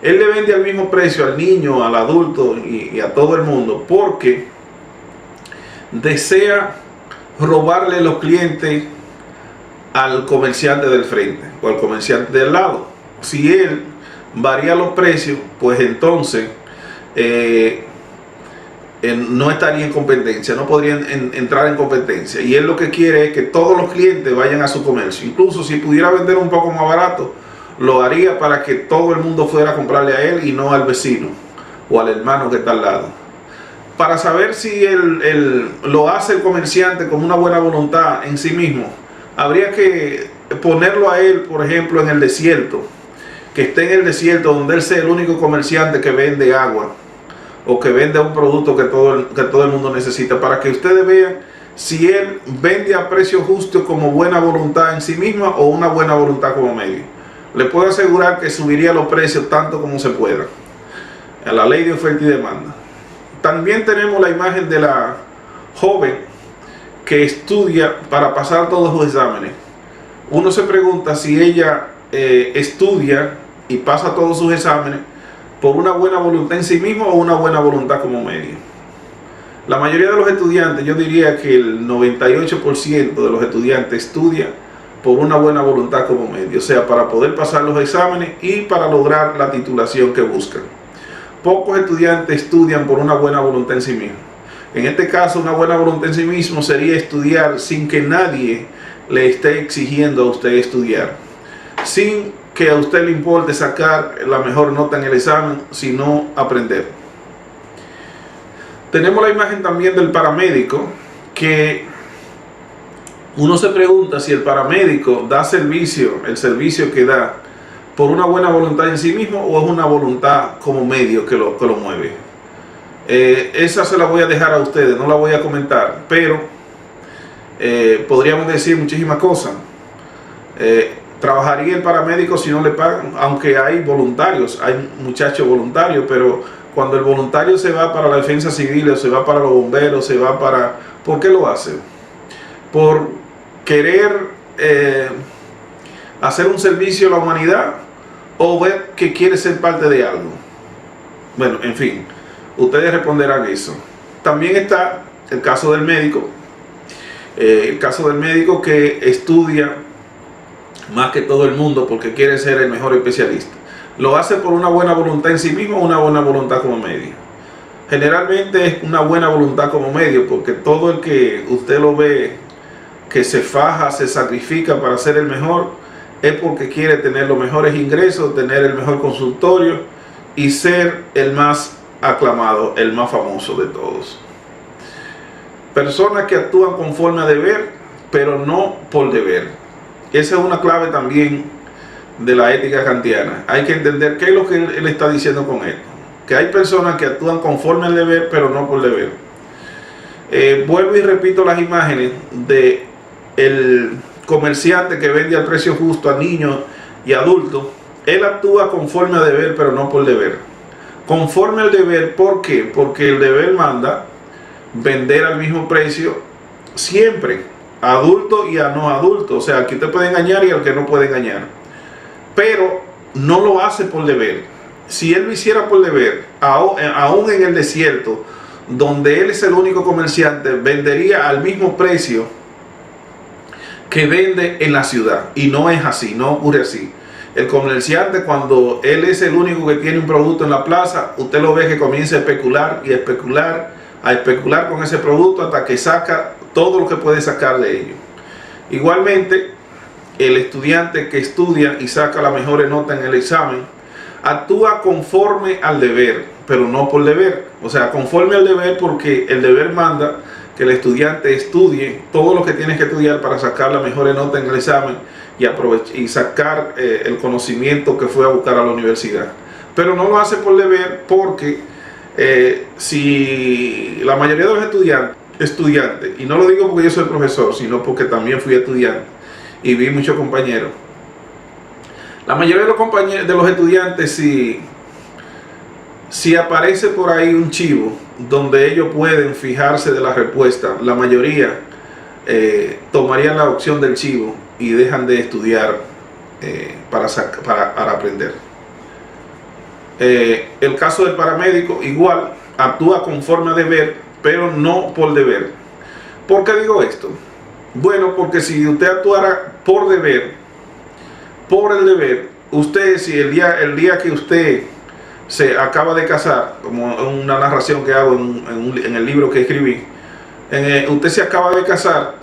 él le vende al mismo precio al niño, al adulto y a todo el mundo, porque desea robarle los clientes al comerciante del frente o al comerciante del lado. Si él varía los precios, pues entonces no estaría en competencia, no podrían entrar en competencia. Y él lo que quiere es que todos los clientes vayan a su comercio. Incluso si pudiera vender un poco más barato, lo haría para que todo el mundo fuera a comprarle a él y no al vecino o al hermano que está al lado. Para saber si lo hace el comerciante con una buena voluntad en sí mismo, habría que ponerlo a él, por ejemplo, en el desierto, que esté en el desierto donde él sea el único comerciante que vende agua o que vende un producto que todo el mundo necesita, para que ustedes vean si él vende a precio justo como buena voluntad en sí misma o una buena voluntad como medio. Le puedo asegurar que subiría los precios tanto como se pueda. A la ley de oferta y demanda. También tenemos la imagen de la joven que estudia para pasar todos los exámenes. Uno se pregunta si ella estudia y pasa todos sus exámenes por una buena voluntad en sí mismo o una buena voluntad como medio. La mayoría de los estudiantes, yo diría que el 98% de los estudiantes estudia por una buena voluntad como medio, o sea, para poder pasar los exámenes y para lograr la titulación que buscan. Pocos estudiantes estudian por una buena voluntad en sí mismo. En este caso, una buena voluntad en sí mismo sería estudiar sin que nadie le esté exigiendo a usted estudiar, sin que a usted le importe sacar la mejor nota en el examen, sino aprender. Tenemos la imagen también del paramédico, que uno se pregunta si el paramédico da el servicio que da, por una buena voluntad en sí mismo o es una voluntad como medio que lo mueve. Esa se la voy a dejar a ustedes, no la voy a comentar, pero podríamos decir muchísimas cosas. Trabajaría el paramédico si no le pagan, aunque hay voluntarios, hay muchachos voluntarios, pero cuando el voluntario se va para la defensa civil o se va para los bomberos, se va para... ¿Por qué lo hace? Por querer hacer un servicio a la humanidad o ver que quiere ser parte de algo. Bueno, en fin, ustedes responderán eso. También está el caso del médico, que estudia más que todo el mundo porque quiere ser el mejor especialista. Lo hace por una buena voluntad en sí mismo o una buena voluntad como medio. Generalmente es una buena voluntad como medio, porque todo el que usted lo ve que se faja, se sacrifica para ser el mejor, es porque quiere tener los mejores ingresos, tener el mejor consultorio y ser el más aclamado, el más famoso de todos. Personas que actúan conforme a deber, pero no por deber. Esa es una clave también de la ética kantiana. Hay que entender qué es lo que él está diciendo con esto. Que hay personas que actúan conforme al deber, pero no por deber. Vuelvo y repito las imágenes de el comerciante que vende al precio justo a niños y adultos. Él actúa conforme a deber, pero no por deber. Conforme al deber, ¿por qué? Porque el deber manda vender al mismo precio siempre, a adulto y a no adulto. O sea, al que usted puede engañar y al que no puede engañar. Pero no lo hace por deber. Si él lo hiciera por deber, aún en el desierto, donde él es el único comerciante, vendería al mismo precio que vende en la ciudad. Y no es así, no ocurre así. El comerciante, cuando él es el único que tiene un producto en la plaza, usted lo ve que comienza a especular y a especular con ese producto hasta que saca todo lo que puede sacar de ello. Igualmente, el estudiante que estudia y saca la mejor nota en el examen, actúa conforme al deber, pero no por deber. O sea, conforme al deber porque el deber manda que el estudiante estudie todo lo que tiene que estudiar para sacar la mejor nota en el examen y sacar el conocimiento que fue a buscar a la universidad. Pero no lo hace por deber porque si la mayoría de los estudiantes, y no lo digo porque yo soy profesor, sino porque también fui estudiante, y vi muchos compañeros. La mayoría de los compañeros, de los estudiantes, si aparece por ahí un chivo donde ellos pueden fijarse de la respuesta, la mayoría tomarían la opción del chivo y dejan de estudiar para aprender. El caso del paramédico igual, actúa conforme a deber, pero no por deber. ¿Por qué digo esto? Bueno, porque si usted actuara por deber, por el deber, usted, si el día que usted se acaba de casar, como una narración que hago en el libro que escribí, usted se acaba de casar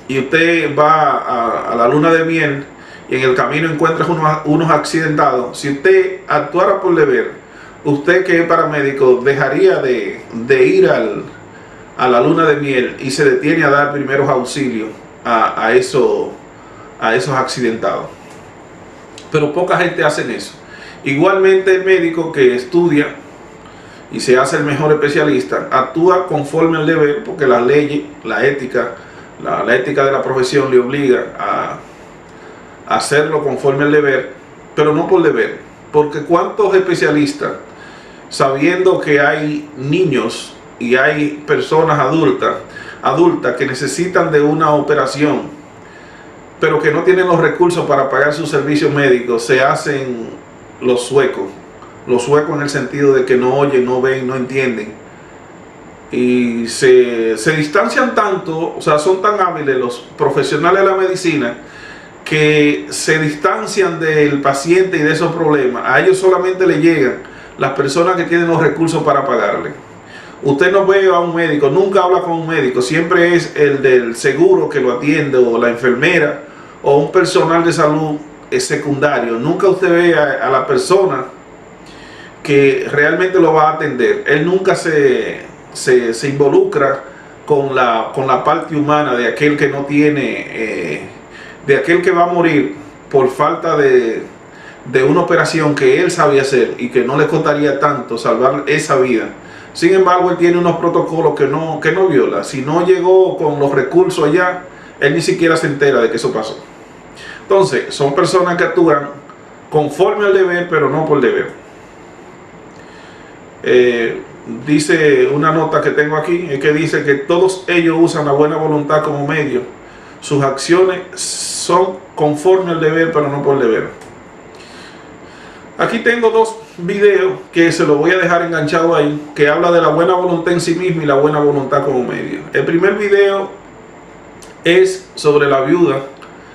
y usted va a la luna de miel y en el camino encuentra unos accidentados. Si usted actuara por deber, usted que es paramédico dejaría de ir a la luna de miel y se detiene a dar primeros auxilios a esos accidentados. Pero poca gente hace eso. Igualmente el médico que estudia y se hace el mejor especialista actúa conforme al deber, porque las leyes, la ética de la profesión le obliga a hacerlo conforme al deber, pero no por deber. Porque cuántos especialistas, sabiendo que hay niños y hay personas adultas que necesitan de una operación, pero que no tienen los recursos para pagar sus servicios médicos, se hacen los suecos en el sentido de que no oyen, no ven, no entienden, y se distancian tanto, o sea, son tan hábiles los profesionales de la medicina que se distancian del paciente y de esos problemas. A ellos solamente le llegan las personas que tienen los recursos para pagarle. Usted no ve a un médico, nunca habla con un médico, siempre es el del seguro que lo atiende, o la enfermera, o un personal de salud secundario. Nunca usted ve a la persona que realmente lo va a atender. Él nunca se involucra con la parte humana de aquel que no tiene, de aquel que va a morir por falta de una operación que él sabe hacer y que no le costaría tanto salvar esa vida. Sin embargo, él tiene unos protocolos que no viola. Si no llegó con los recursos allá, él ni siquiera se entera de que eso pasó. Entonces, son personas que actúan conforme al deber, pero no por deber. Dice una nota que tengo aquí, es que dice que todos ellos usan la buena voluntad como medio. Sus acciones son conforme al deber, pero no por deber. Aquí tengo dos videos que se los voy a dejar enganchado ahí, que habla de la buena voluntad en sí misma y la buena voluntad como medio. El primer video es sobre la viuda,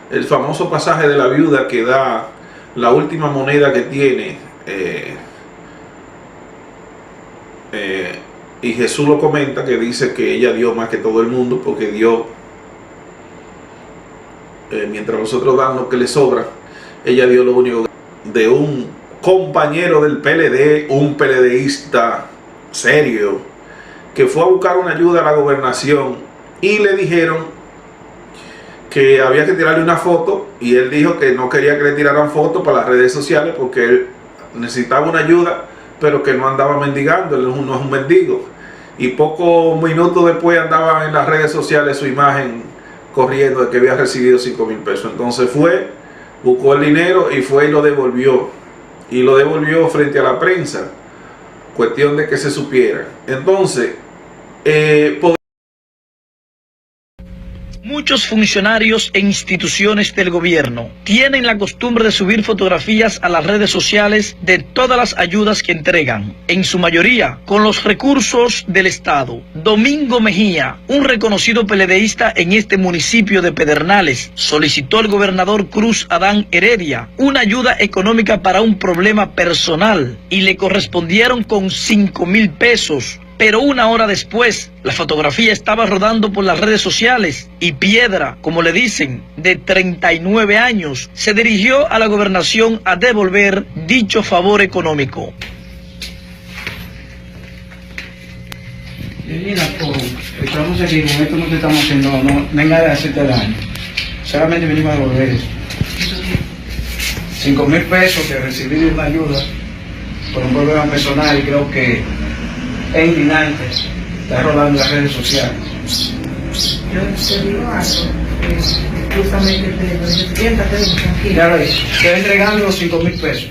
el famoso pasaje de la viuda que da la última moneda que tiene, y Jesús lo comenta, que dice que ella dio más que todo el mundo, porque dio, mientras nosotros dan lo que le sobra, ella dio lo único. De un compañero del PLD, un PLDista serio, que fue a buscar una ayuda a la gobernación y le dijeron que había que tirarle una foto, y él dijo que no quería que le tiraran fotos para las redes sociales porque él necesitaba una ayuda, pero que no andaba mendigando, él no es un mendigo. Y pocos minutos después andaba en las redes sociales su imagen corriendo de que había recibido 5,000 pesos. Entonces fue, buscó el dinero y fue y lo devolvió. Y lo devolvió frente a la prensa. Cuestión de que se supiera. Entonces, muchos funcionarios e instituciones del gobierno tienen la costumbre de subir fotografías a las redes sociales de todas las ayudas que entregan, en su mayoría con los recursos del Estado. Domingo Mejía, un reconocido PLDista en este municipio de Pedernales, solicitó al gobernador Cruz Adán Heredia una ayuda económica para un problema personal y le correspondieron con 5,000 pesos. Pero una hora después, la fotografía estaba rodando por las redes sociales y Piedra, como le dicen, de 39 años, se dirigió a la gobernación a devolver dicho favor económico. Mira, estamos aquí, con esto no te estamos haciendo, no venga de hacerte daño. Solamente venimos a devolver eso. 5,000 pesos que recibí de una ayuda por un problema personal, y creo que es indignante, está rodando en las redes sociales. Yo te digo algo. Justamente siéntate, tranquilo. Ya ves, estoy entregando los 5,000 pesos.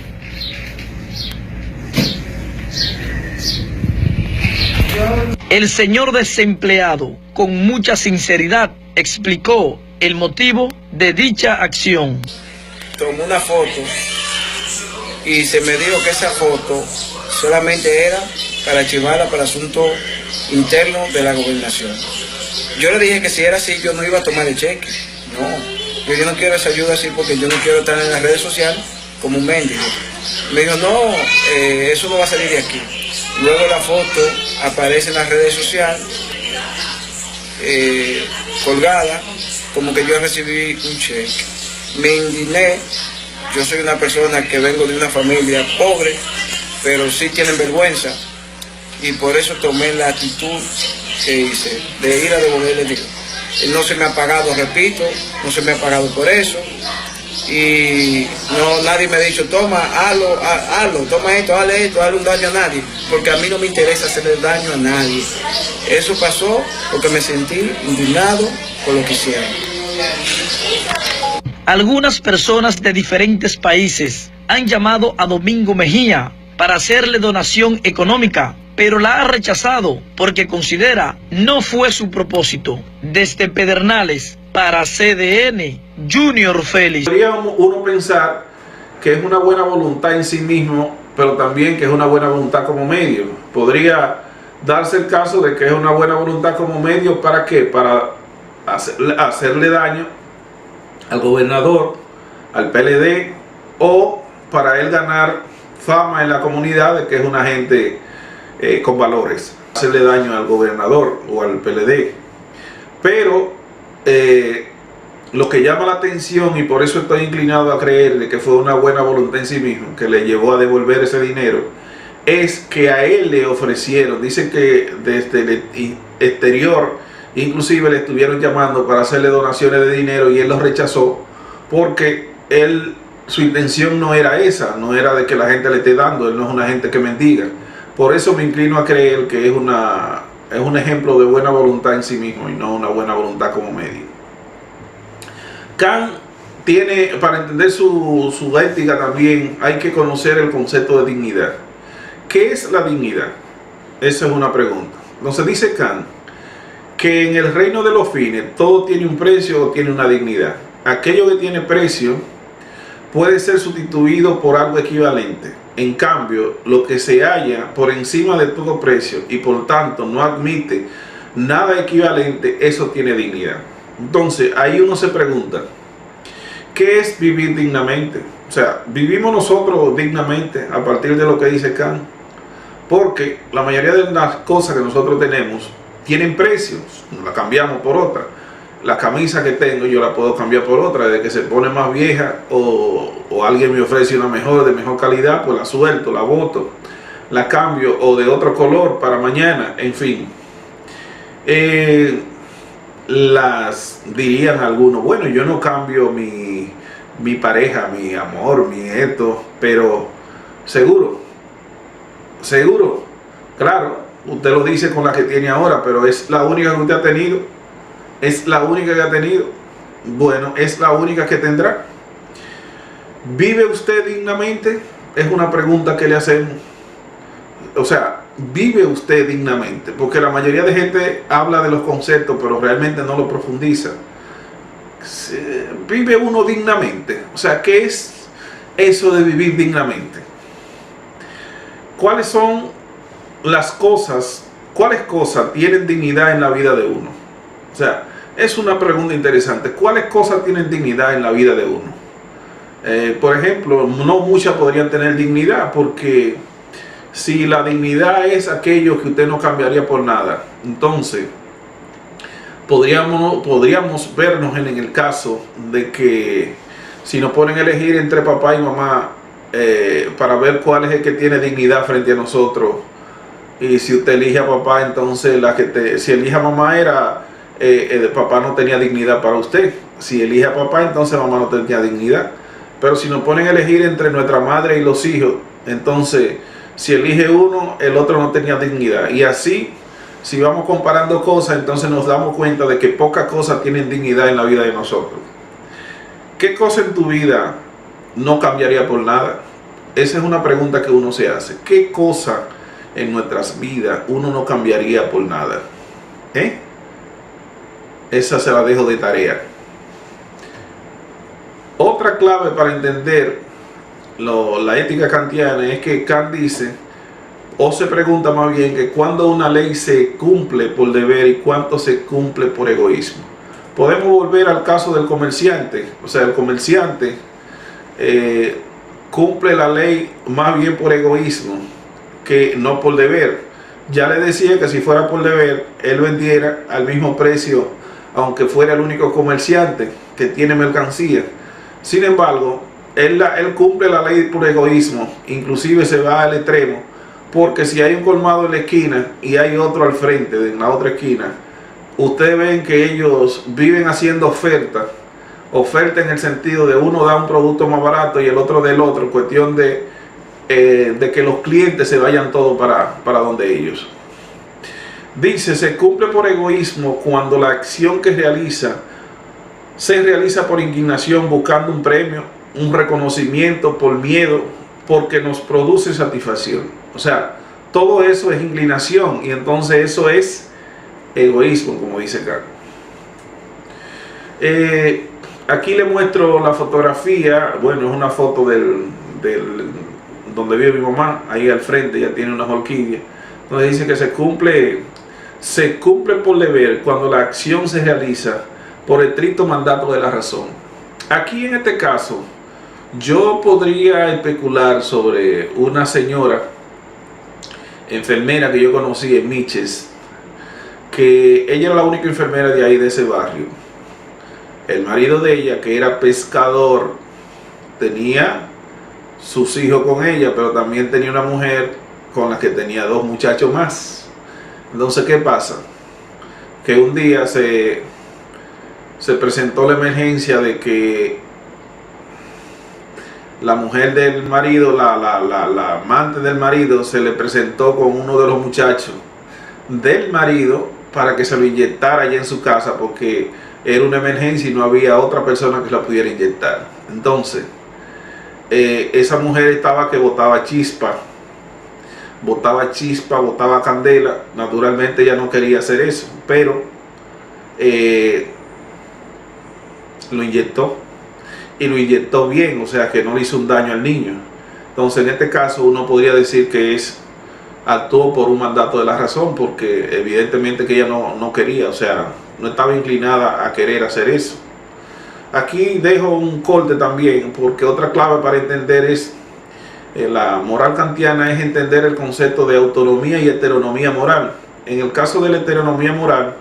El señor desempleado, con mucha sinceridad, explicó el motivo de dicha acción. Tomé una foto y se me dijo que esa foto solamente era para archivarla para asuntos internos de la gobernación. Yo le dije que si era así yo no iba a tomar el cheque. No, yo no quiero esa ayuda así porque yo no quiero estar en las redes sociales como un mendigo. Me dijo, no, eso no va a salir de aquí. Luego la foto aparece en las redes sociales, colgada, como que yo recibí un cheque. Me indigné, yo soy una persona que vengo de una familia pobre, pero sí tienen vergüenza, y por eso tomé la actitud que hice, de ir a devolverle el dinero. No se me ha pagado, repito, no se me ha pagado por eso, y no, nadie me ha dicho, toma, hazlo, toma esto, hazle un daño a nadie, porque a mí no me interesa hacerle daño a nadie. Eso pasó porque me sentí indignado por lo que hicieron. Algunas personas de diferentes países han llamado a Domingo Mejía para hacerle donación económica, pero la ha rechazado porque considera no fue su propósito. Desde Pedernales, para CDN, Junior Félix. Podría uno pensar que es una buena voluntad en sí mismo, pero también que es una buena voluntad como medio. Podría darse el caso de que es una buena voluntad como medio, ¿para qué? Para hacerle daño al gobernador, al PLD, o para él ganar fama en la comunidad de que es una gente con valores. Hacerle daño al gobernador o al PLD. Pero lo que llama la atención, y por eso estoy inclinado a creer de que fue una buena voluntad en sí mismo que le llevó a devolver ese dinero, es que a él le ofrecieron, dicen que desde el exterior inclusive le estuvieron llamando para hacerle donaciones de dinero y él los rechazó porque su intención no era esa, no era de que la gente le esté dando, él no es una gente que mendiga. Por eso me inclino a creer que es un ejemplo de buena voluntad en sí mismo y no una buena voluntad como medio. Kant tiene, para entender su ética también, hay que conocer el concepto de dignidad. ¿Qué es la dignidad? Esa es una pregunta. Entonces dice Kant que en el reino de los fines todo tiene un precio o tiene una dignidad. Aquello que tiene precio puede ser sustituido por algo equivalente. En cambio, lo que se halla por encima de todo precio y por tanto no admite nada equivalente, eso tiene dignidad. Entonces, ahí uno se pregunta, ¿qué es vivir dignamente? O sea, ¿vivimos nosotros dignamente a partir de lo que dice Kant? Porque la mayoría de las cosas que nosotros tenemos tienen precios, la cambiamos por otra. La camisa que tengo yo la puedo cambiar por otra, de que se pone más vieja o alguien me ofrece una mejor, de mejor calidad, pues la suelto, la boto, la cambio, o de otro color para mañana, en fin. Dirían algunos, bueno, yo no cambio mi pareja, mi amor, mi esto, pero seguro, claro, usted lo dice con la que tiene ahora, pero es la única que usted ha tenido. ¿Es la única que ha tenido? Bueno, es la única que tendrá. ¿Vive usted dignamente? Es una pregunta que le hacemos. O sea, ¿vive usted dignamente? Porque la mayoría de gente habla de los conceptos, pero realmente no lo profundiza. ¿Vive uno dignamente? O sea, ¿qué es eso de vivir dignamente? ¿Cuáles son las cosas? ¿Cuáles cosas tienen dignidad en la vida de uno? O sea, es una pregunta interesante. ¿Cuáles cosas tienen dignidad en la vida de uno? Por ejemplo, no muchas podrían tener dignidad, porque si la dignidad es aquello que usted no cambiaría por nada, entonces podríamos vernos en el caso de que si nos ponen a elegir entre papá y mamá para ver cuál es el que tiene dignidad frente a nosotros, y si usted elige a papá, entonces si elige a mamá era papá no tenía dignidad para usted. Si elige a papá, entonces mamá no tenía dignidad. Pero si nos ponen a elegir entre nuestra madre y los hijos, entonces si elige uno, el otro no tenía dignidad. Y así si vamos comparando cosas, entonces nos damos cuenta de que pocas cosas tienen dignidad en la vida de nosotros. ¿Qué cosa en tu vida no cambiaría por nada? Esa es una pregunta que uno se hace. ¿Qué cosa en nuestras vidas uno no cambiaría por nada? Esa se la dejo de tarea. Otra clave para entender la ética kantiana es que Kant dice, o se pregunta más bien, que cuando una ley se cumple por deber y cuánto se cumple por egoísmo. Podemos volver al caso del comerciante. O sea, el comerciante cumple la ley más bien por egoísmo que no por deber. Ya le decía que si fuera por deber, él vendiera al mismo precio, aunque fuera el único comerciante que tiene mercancía. Sin embargo, él cumple la ley por egoísmo, inclusive se va al extremo, porque si hay un colmado en la esquina y hay otro al frente, en la otra esquina, ustedes ven que ellos viven haciendo oferta en el sentido de uno da un producto más barato y el otro del otro, cuestión de que los clientes se vayan todos para donde ellos. Dice, se cumple por egoísmo cuando la acción que se realiza por indignación, buscando un premio, un reconocimiento, por miedo, porque nos produce satisfacción. O sea, todo eso es inclinación y entonces eso es egoísmo, como dice Carlos. Aquí le muestro la fotografía. Bueno, es una foto del donde vive mi mamá, ahí al frente ya tiene unas orquídeas, donde dice que se cumple por deber cuando la acción se realiza por estricto mandato de la razón. Aquí en este caso yo podría especular sobre una señora enfermera que yo conocí en Miches, que ella era la única enfermera de ahí, de ese barrio. El marido de ella, que era pescador, tenía sus hijos con ella, pero también tenía una mujer con la que tenía 2 muchachos más. Entonces, ¿qué pasa? Que un día se presentó la emergencia de que la mujer del marido, la amante del marido, se le presentó con uno de los muchachos del marido para que se lo inyectara allá en su casa, porque era una emergencia y no había otra persona que la pudiera inyectar. Entonces, esa mujer estaba que botaba chispa, botaba candela. Naturalmente ella no quería hacer eso, pero lo inyectó, y lo inyectó bien, o sea que no le hizo un daño al niño. Entonces, en este caso uno podría decir que actuó por un mandato de la razón, porque evidentemente que ella no quería, o sea, no estaba inclinada a querer hacer eso. Aquí dejo un corte también, porque otra clave para entender es la moral kantiana, es entender el concepto de autonomía y heteronomía moral. En el caso de la heteronomía moral,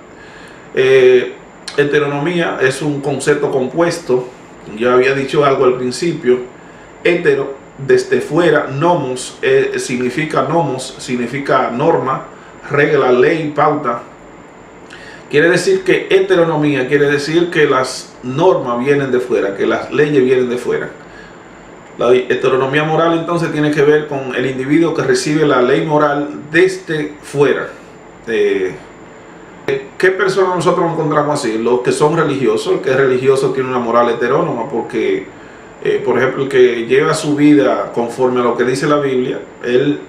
heteronomía es un concepto compuesto. Yo había dicho algo al principio. Hetero, desde fuera. Nomos significa norma, regla, ley, pauta. Quiere decir que heteronomía quiere decir que las normas vienen de fuera, que las leyes vienen de fuera. La heteronomía moral entonces tiene que ver con el individuo que recibe la ley moral desde fuera. ¿Qué personas nosotros encontramos así? Los que son religiosos. El que es religioso tiene una moral heterónoma, porque por ejemplo, el que lleva su vida conforme a lo que dice la Biblia, él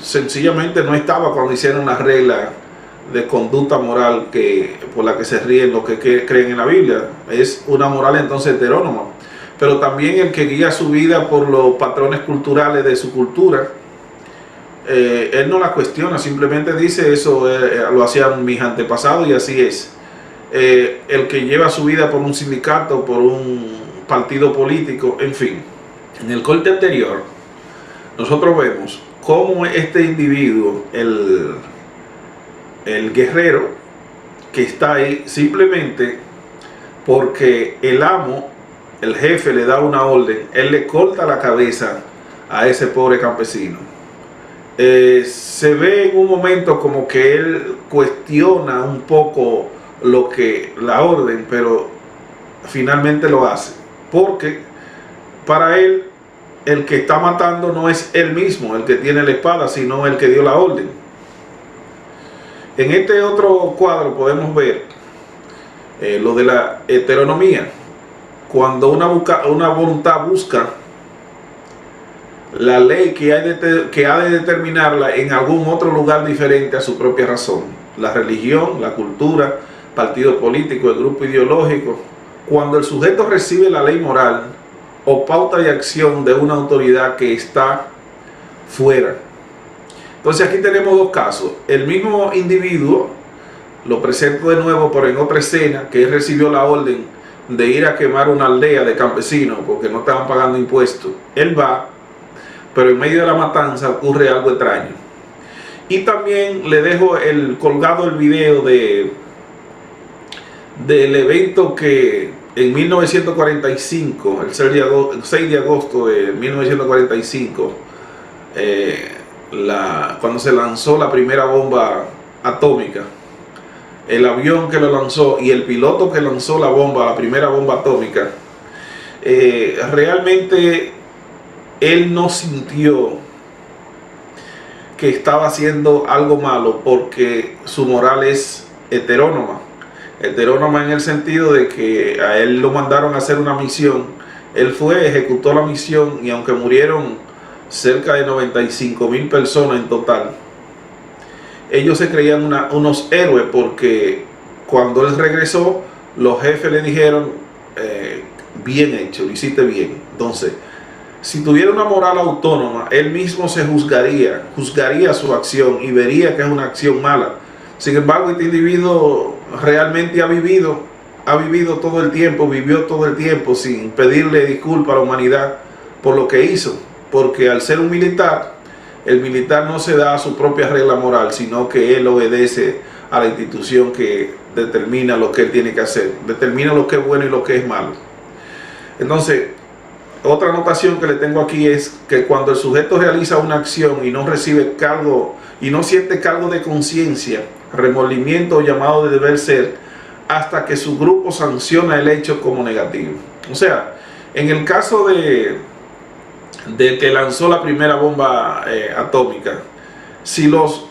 sencillamente no estaba cuando hicieron las reglas de conducta moral por la que se ríen los que creen en la Biblia. Es una moral entonces heterónoma. Pero también el que guía su vida por los patrones culturales de su cultura, él no la cuestiona, simplemente dice eso lo hacían mis antepasados y así es. El que lleva su vida por un sindicato, por un partido político, en fin. En el corte anterior nosotros vemos cómo este individuo, el guerrero que está ahí, simplemente porque el amo, el jefe, le da una orden, él le corta la cabeza a ese pobre campesino. Se ve en un momento como que él cuestiona un poco la orden, pero finalmente lo hace, porque para él el que está matando no es él mismo el que tiene la espada, sino el que dio la orden. En este otro cuadro podemos ver lo de la heteronomía. Cuando una voluntad busca la ley que ha de determinarla en algún otro lugar diferente a su propia razón. La religión, la cultura, partido político, el grupo ideológico. Cuando el sujeto recibe la ley moral o pauta de acción de una autoridad que está fuera. Entonces aquí tenemos dos casos. El mismo individuo, lo presento de nuevo pero en otra escena, que él recibió la orden de ir a quemar una aldea de campesinos porque no estaban pagando impuestos. Él va, pero en medio de la matanza ocurre algo extraño. Y también le dejo colgado el video del evento que en 1945, el 6 de agosto de 1945, cuando se lanzó la primera bomba atómica, el avión que lo lanzó y el piloto que lanzó la primera bomba atómica, realmente él no sintió que estaba haciendo algo malo porque su moral es heterónoma. Heterónoma en el sentido de que a él lo mandaron a hacer una misión. Él fue, ejecutó la misión y aunque murieron cerca de 95,000 personas en total, ellos se creían unos héroes porque cuando él regresó, los jefes le dijeron, bien hecho, lo hiciste bien. Entonces, si tuviera una moral autónoma, él mismo se juzgaría su acción y vería que es una acción mala. Sin embargo, este individuo realmente ha vivido todo el tiempo, vivió todo el tiempo sin pedirle disculpas a la humanidad por lo que hizo. Porque al ser un militar, el militar no se da a su propia regla moral, sino que él obedece a la institución que determina lo que él tiene que hacer, determina lo que es bueno y lo que es malo. Entonces, otra anotación que le tengo aquí es que cuando el sujeto realiza una acción y no recibe cargo y no siente cargo de conciencia, remordimiento o llamado de deber ser, hasta que su grupo sanciona el hecho como negativo. O sea, en el caso de que lanzó la primera bomba atómica, si los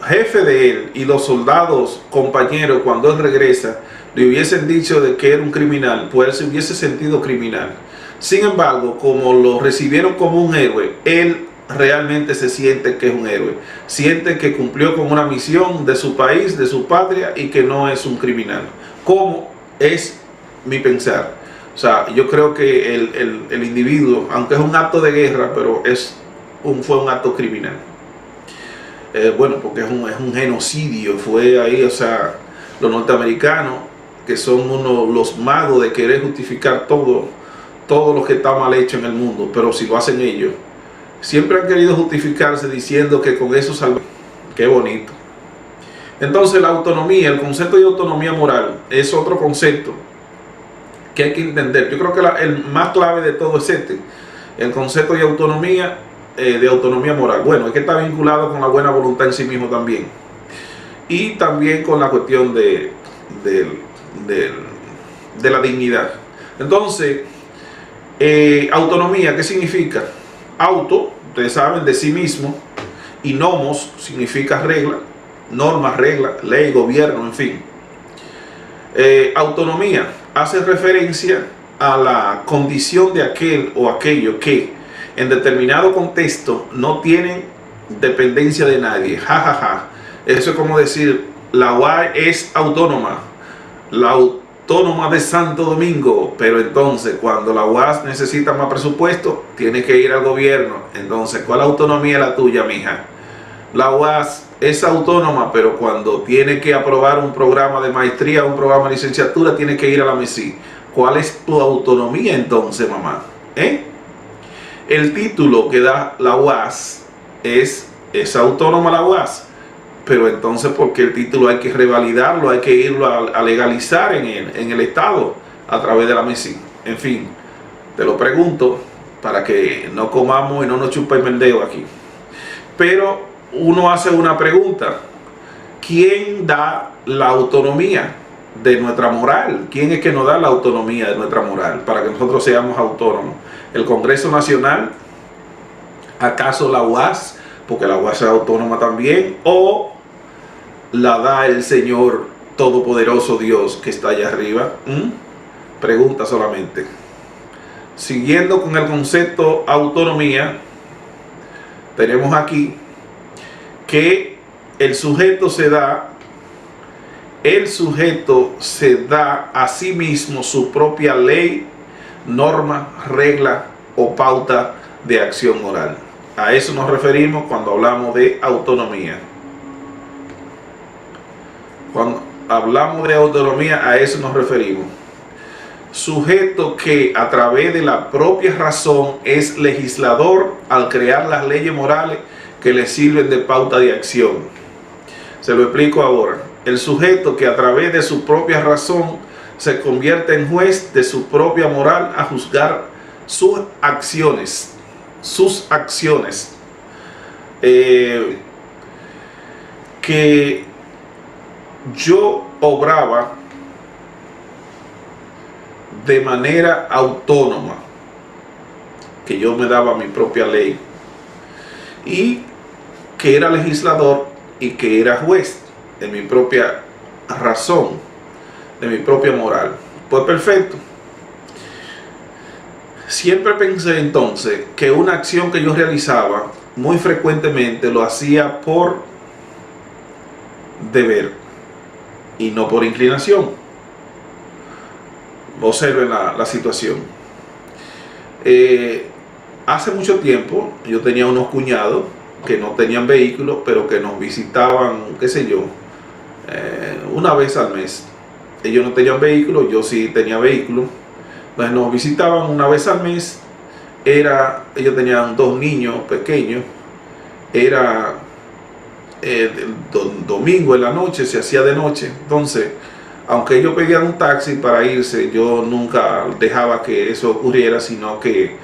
jefes de él y los soldados compañeros cuando él regresa le hubiesen dicho de que era un criminal, pues él se hubiese sentido criminal. Sin embargo, como lo recibieron como un héroe, él realmente se siente que es un héroe, siente que cumplió con una misión de su país, de su patria, y que no es un criminal, como es mi pensar. O sea, yo creo que el individuo, aunque es un acto de guerra, pero fue un acto criminal. Bueno, porque es un genocidio, fue ahí, o sea, los norteamericanos, que son los magos de querer justificar todo lo que está mal hecho en el mundo, pero si lo hacen ellos, siempre han querido justificarse diciendo que con eso salvan. Qué bonito. Entonces la autonomía, el concepto de autonomía moral es otro concepto que hay que entender. Yo creo que el más clave de todo es el concepto de autonomía moral. Bueno, es que está vinculado con la buena voluntad en sí mismo también, y también con la cuestión de la dignidad. Entonces, autonomía, ¿qué significa? Auto, ustedes saben, de sí mismo, y nomos significa regla, normas, regla, ley, gobierno, en fin. Autonomía hace referencia a la condición de aquel o aquello que en determinado contexto no tienen dependencia de nadie. Eso es como decir, la UAS es autónoma, la autónoma de Santo Domingo, pero entonces cuando la UAS necesita más presupuesto, tiene que ir al gobierno. Entonces, ¿cuál autonomía es la tuya, mija? La UAS es autónoma, pero cuando tiene que aprobar un programa de maestría, un programa de licenciatura, tiene que ir a la MESI. ¿Cuál es tu autonomía entonces, mamá? El título que da la UAS es autónoma la UAS, pero entonces, ¿por qué el título hay que revalidarlo, hay que irlo a legalizar en el Estado a través de la MESI? En fin, te lo pregunto para que no comamos y no nos chupemos el dedo aquí. Pero uno hace una pregunta: ¿quién da la autonomía de nuestra moral? ¿Quién es que nos da la autonomía de nuestra moral para que nosotros seamos autónomos? ¿El Congreso Nacional? ¿Acaso la UAS? Porque la UAS es autónoma también. ¿O la da el Señor Todopoderoso Dios que está allá arriba? Pregunta solamente. Siguiendo con el concepto autonomía, tenemos aquí que el sujeto se da a sí mismo su propia ley, norma, regla o pauta de acción moral. A eso nos referimos cuando hablamos de autonomía. Cuando hablamos de autonomía, a eso nos referimos. Sujeto que a través de la propia razón es legislador al crear las leyes morales que le sirven de pauta de acción. Se lo explico ahora. El sujeto que a través de su propia razón se convierte en juez de su propia moral a juzgar sus acciones. Que yo obraba de manera autónoma, que yo me daba mi propia ley y que era legislador y que era juez de mi propia razón, de mi propia moral. Pues perfecto. Siempre pensé entonces que una acción que yo realizaba muy frecuentemente lo hacía por deber y no por inclinación. Observen la situación. Hace mucho tiempo yo tenía unos cuñados que no tenían vehículos, pero que nos visitaban, qué sé yo, una vez al mes. Ellos no tenían vehículos, yo sí tenía vehículo. Entonces nos visitaban una vez al mes. Ellos tenían 2 niños pequeños. Era domingo en la noche, se hacía de noche. Entonces, aunque ellos pedían un taxi para irse, yo nunca dejaba que eso ocurriera, sino que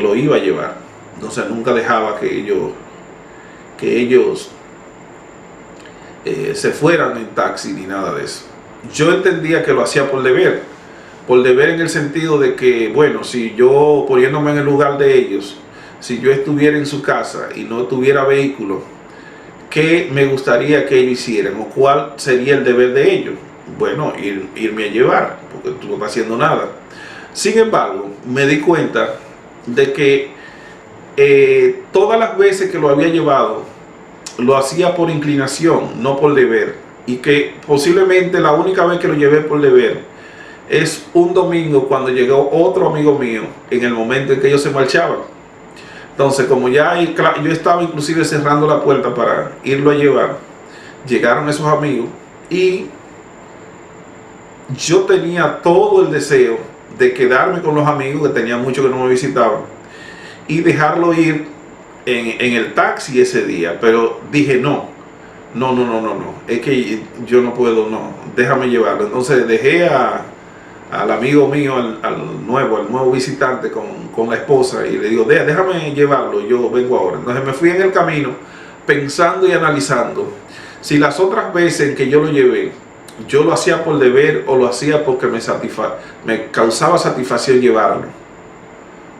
lo iba a llevar. Entonces nunca dejaba que ellos se fueran en taxi ni nada de eso. Yo entendía que lo hacía por deber en el sentido de que, bueno, si yo, poniéndome en el lugar de ellos, si yo estuviera en su casa y no tuviera vehículo, ¿qué me gustaría que ellos hicieran? ¿O cuál sería el deber de ellos? Bueno, irme a llevar, porque tú no estás haciendo nada. Sin embargo, me di cuenta de que todas las veces que lo había llevado, lo hacía por inclinación, no por deber. Y que posiblemente la única vez que lo llevé por deber es un domingo cuando llegó otro amigo mío en el momento en que ellos se marchaban. Entonces, como ya yo estaba inclusive cerrando la puerta para irlo a llevar, llegaron esos amigos y yo tenía todo el deseo de quedarme con los amigos, que tenía mucho que no me visitaban, y dejarlo ir en el taxi ese día. Pero dije no, es que yo no puedo, déjame llevarlo. Entonces dejé al amigo mío, al nuevo visitante con la esposa, y le digo, déjame llevarlo, yo vengo ahora. Entonces me fui en el camino pensando y analizando si las otras veces en que yo lo llevé, yo lo hacía por deber o lo hacía porque me causaba satisfacción llevarlo,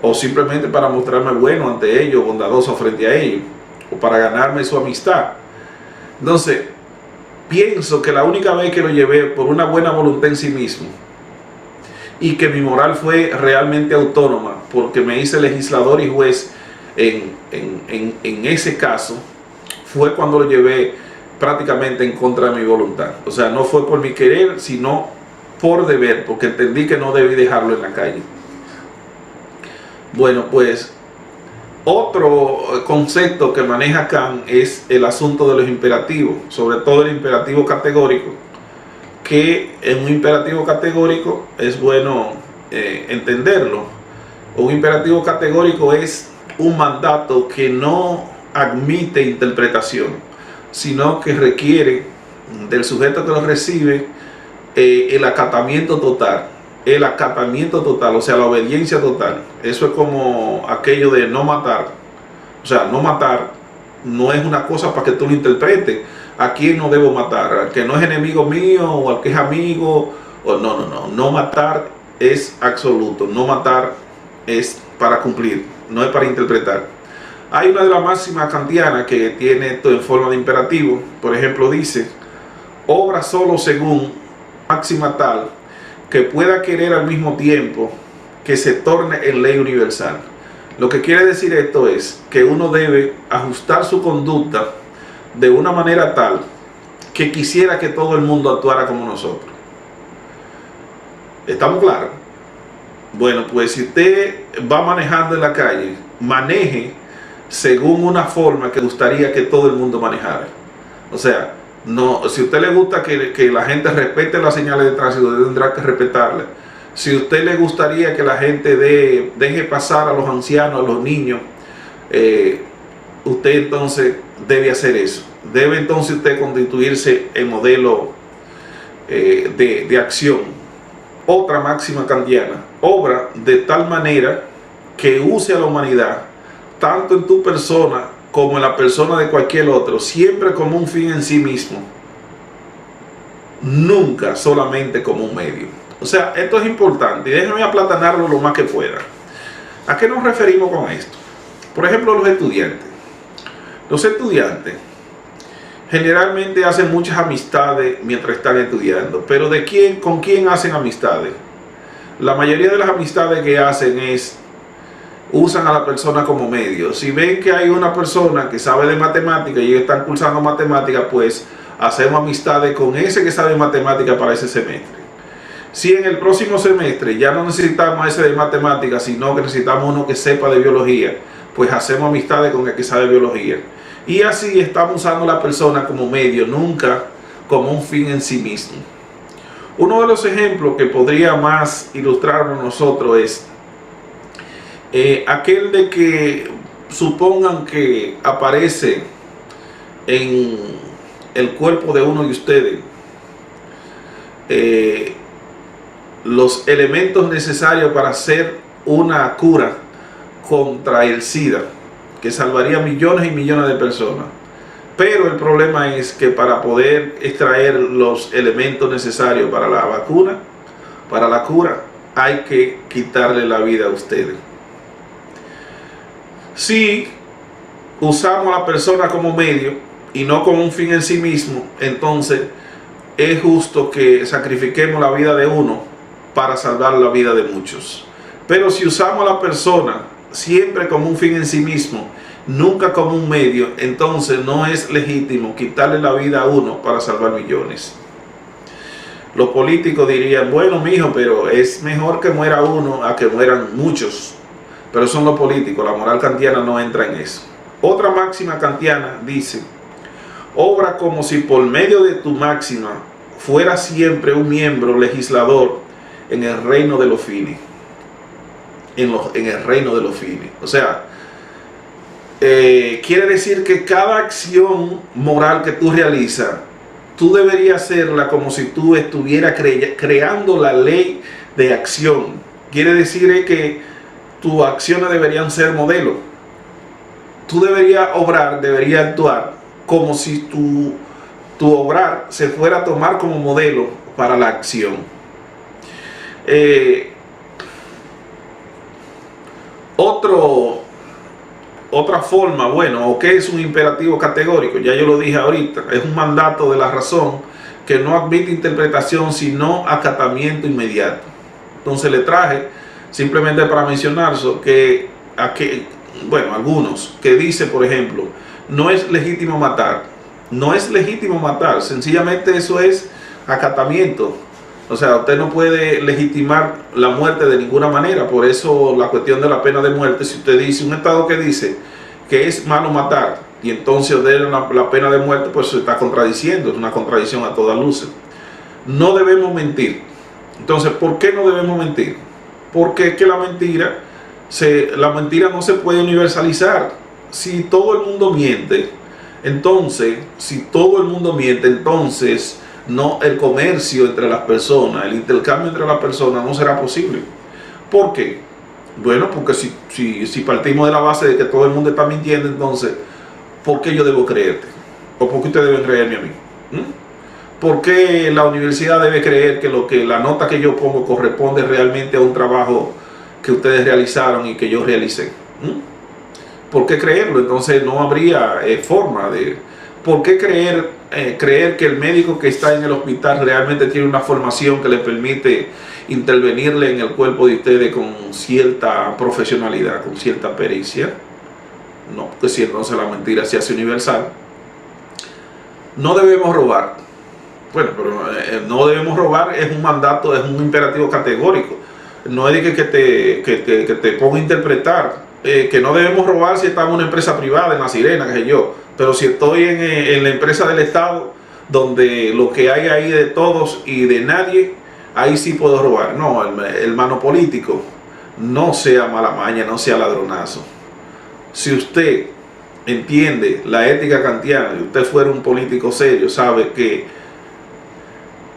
o simplemente para mostrarme bueno ante ellos, bondadoso frente a ellos, o para ganarme su amistad. Entonces pienso que la única vez que lo llevé por una buena voluntad en sí mismo, y que mi moral fue realmente autónoma, porque me hice legislador y juez en ese caso, fue cuando lo llevé prácticamente en contra de mi voluntad. O sea, no fue por mi querer, sino por deber, porque entendí que no debí dejarlo en la calle. Bueno, pues otro concepto que maneja Kant es el asunto de los imperativos, sobre todo el imperativo categórico, que en un imperativo categórico es bueno entenderlo. Un imperativo categórico es un mandato que no admite interpretación, sino que requiere del sujeto que lo recibe el acatamiento total, o sea, la obediencia total. Eso es como aquello de no matar. O sea, no matar no es una cosa para que tú lo interpretes. ¿A quién no debo matar? ¿Al que no es enemigo mío o al que es amigo? O no matar es absoluto. No matar es para cumplir, no es para interpretar. Hay una de las máximas kantianas que tiene esto en forma de imperativo. Por ejemplo, dice: obra solo según máxima tal que pueda querer al mismo tiempo que se torne en ley universal. Lo que quiere decir esto es que uno debe ajustar su conducta de una manera tal que quisiera que todo el mundo actuara como nosotros. ¿Estamos claros? Bueno, pues si usted va manejando en la calle, maneje según una forma que gustaría que todo el mundo manejara. O sea, no, si a usted le gusta que la gente respete las señales de tránsito, usted tendrá que respetarlas. Si a usted le gustaría que la gente deje pasar a los ancianos, a los niños, usted entonces debe hacer eso. Debe entonces usted constituirse en modelo de acción. Otra máxima kantiana: obra de tal manera que use a la humanidad, tanto en tu persona como en la persona de cualquier otro, siempre como un fin en sí mismo, nunca solamente como un medio. O sea, esto es importante y déjenme aplatanarlo lo más que pueda. ¿A qué nos referimos con esto? Por ejemplo, los estudiantes. Los estudiantes generalmente hacen muchas amistades mientras están estudiando, pero ¿con quién hacen amistades? La mayoría de las amistades que hacen usan a la persona como medio. Si ven que hay una persona que sabe de matemáticas y ellos están cursando matemáticas, pues hacemos amistades con ese que sabe matemáticas para ese semestre. Si en el próximo semestre ya no necesitamos ese de matemáticas, sino que necesitamos uno que sepa de biología, pues hacemos amistades con el que sabe biología. Y así estamos usando a la persona como medio, nunca como un fin en sí mismo. Uno de los ejemplos que podría más ilustrarnos nosotros es aquel de que supongan que aparece en el cuerpo de uno de ustedes los elementos necesarios para hacer una cura contra el SIDA, que salvaría millones y millones de personas. Pero el problema es que para poder extraer los elementos necesarios para la vacuna, para la cura, hay que quitarle la vida a ustedes. Si usamos a la persona como medio y no como un fin en sí mismo, entonces es justo que sacrifiquemos la vida de uno para salvar la vida de muchos. Pero si usamos a la persona siempre como un fin en sí mismo, nunca como un medio, entonces no es legítimo quitarle la vida a uno para salvar millones. Los políticos dirían: bueno, mijo, pero es mejor que muera uno a que mueran muchos. Pero son los políticos, la moral kantiana no entra en eso. Otra máxima kantiana dice: obra como si por medio de tu máxima fuera siempre un miembro legislador en el reino de los fines. En el reino de los fines. O sea, quiere decir que cada acción moral que tú realizas, tú deberías hacerla como si tú estuvieras creando la ley de acción. Quiere decir que tus acciones deberían ser modelo. Tú deberías obrar, deberías actuar como si tu obrar se fuera a tomar como modelo para la acción. Otra forma, bueno, o que es un imperativo categórico, ya yo lo dije ahorita, es un mandato de la razón que no admite interpretación sino acatamiento inmediato. Entonces le traje simplemente para mencionar que algunos que dice, por ejemplo, no es legítimo matar. No es legítimo matar, sencillamente eso es acatamiento. O sea, usted no puede legitimar la muerte de ninguna manera. Por eso la cuestión de la pena de muerte, si usted dice, un estado que dice que es malo matar y entonces ordena la pena de muerte, pues se está contradiciendo, es una contradicción a todas luces. No debemos mentir. Entonces, ¿por qué no debemos mentir? Porque es que la mentira no se puede universalizar. Si todo el mundo miente, entonces no, el comercio entre las personas, el intercambio entre las personas no será posible. ¿Por qué? Bueno, porque si partimos de la base de que todo el mundo está mintiendo, entonces, ¿por qué yo debo creerte? ¿O por qué ustedes deben creerme a mí? ¿Por qué la universidad debe creer que la nota que yo pongo corresponde realmente a un trabajo que ustedes realizaron y que yo realicé? ¿Por qué creerlo? Entonces no habría forma de... ¿Por qué creer creer que el médico que está en el hospital realmente tiene una formación que le permite intervenirle en el cuerpo de ustedes con cierta profesionalidad, con cierta pericia. No, porque si entonces la mentira se hace universal. No debemos robar. Bueno, pero no debemos robar es un mandato, es un imperativo categórico. No es de que te ponga a interpretar que no debemos robar si estamos en una empresa privada, en La Sirena, qué sé yo. Pero si estoy en la empresa del Estado, donde lo que hay ahí de todos y de nadie, ahí sí puedo robar. No, el mano político, no sea mala maña, no sea ladronazo. Si usted entiende la ética kantiana y usted fuera un político serio, sabe que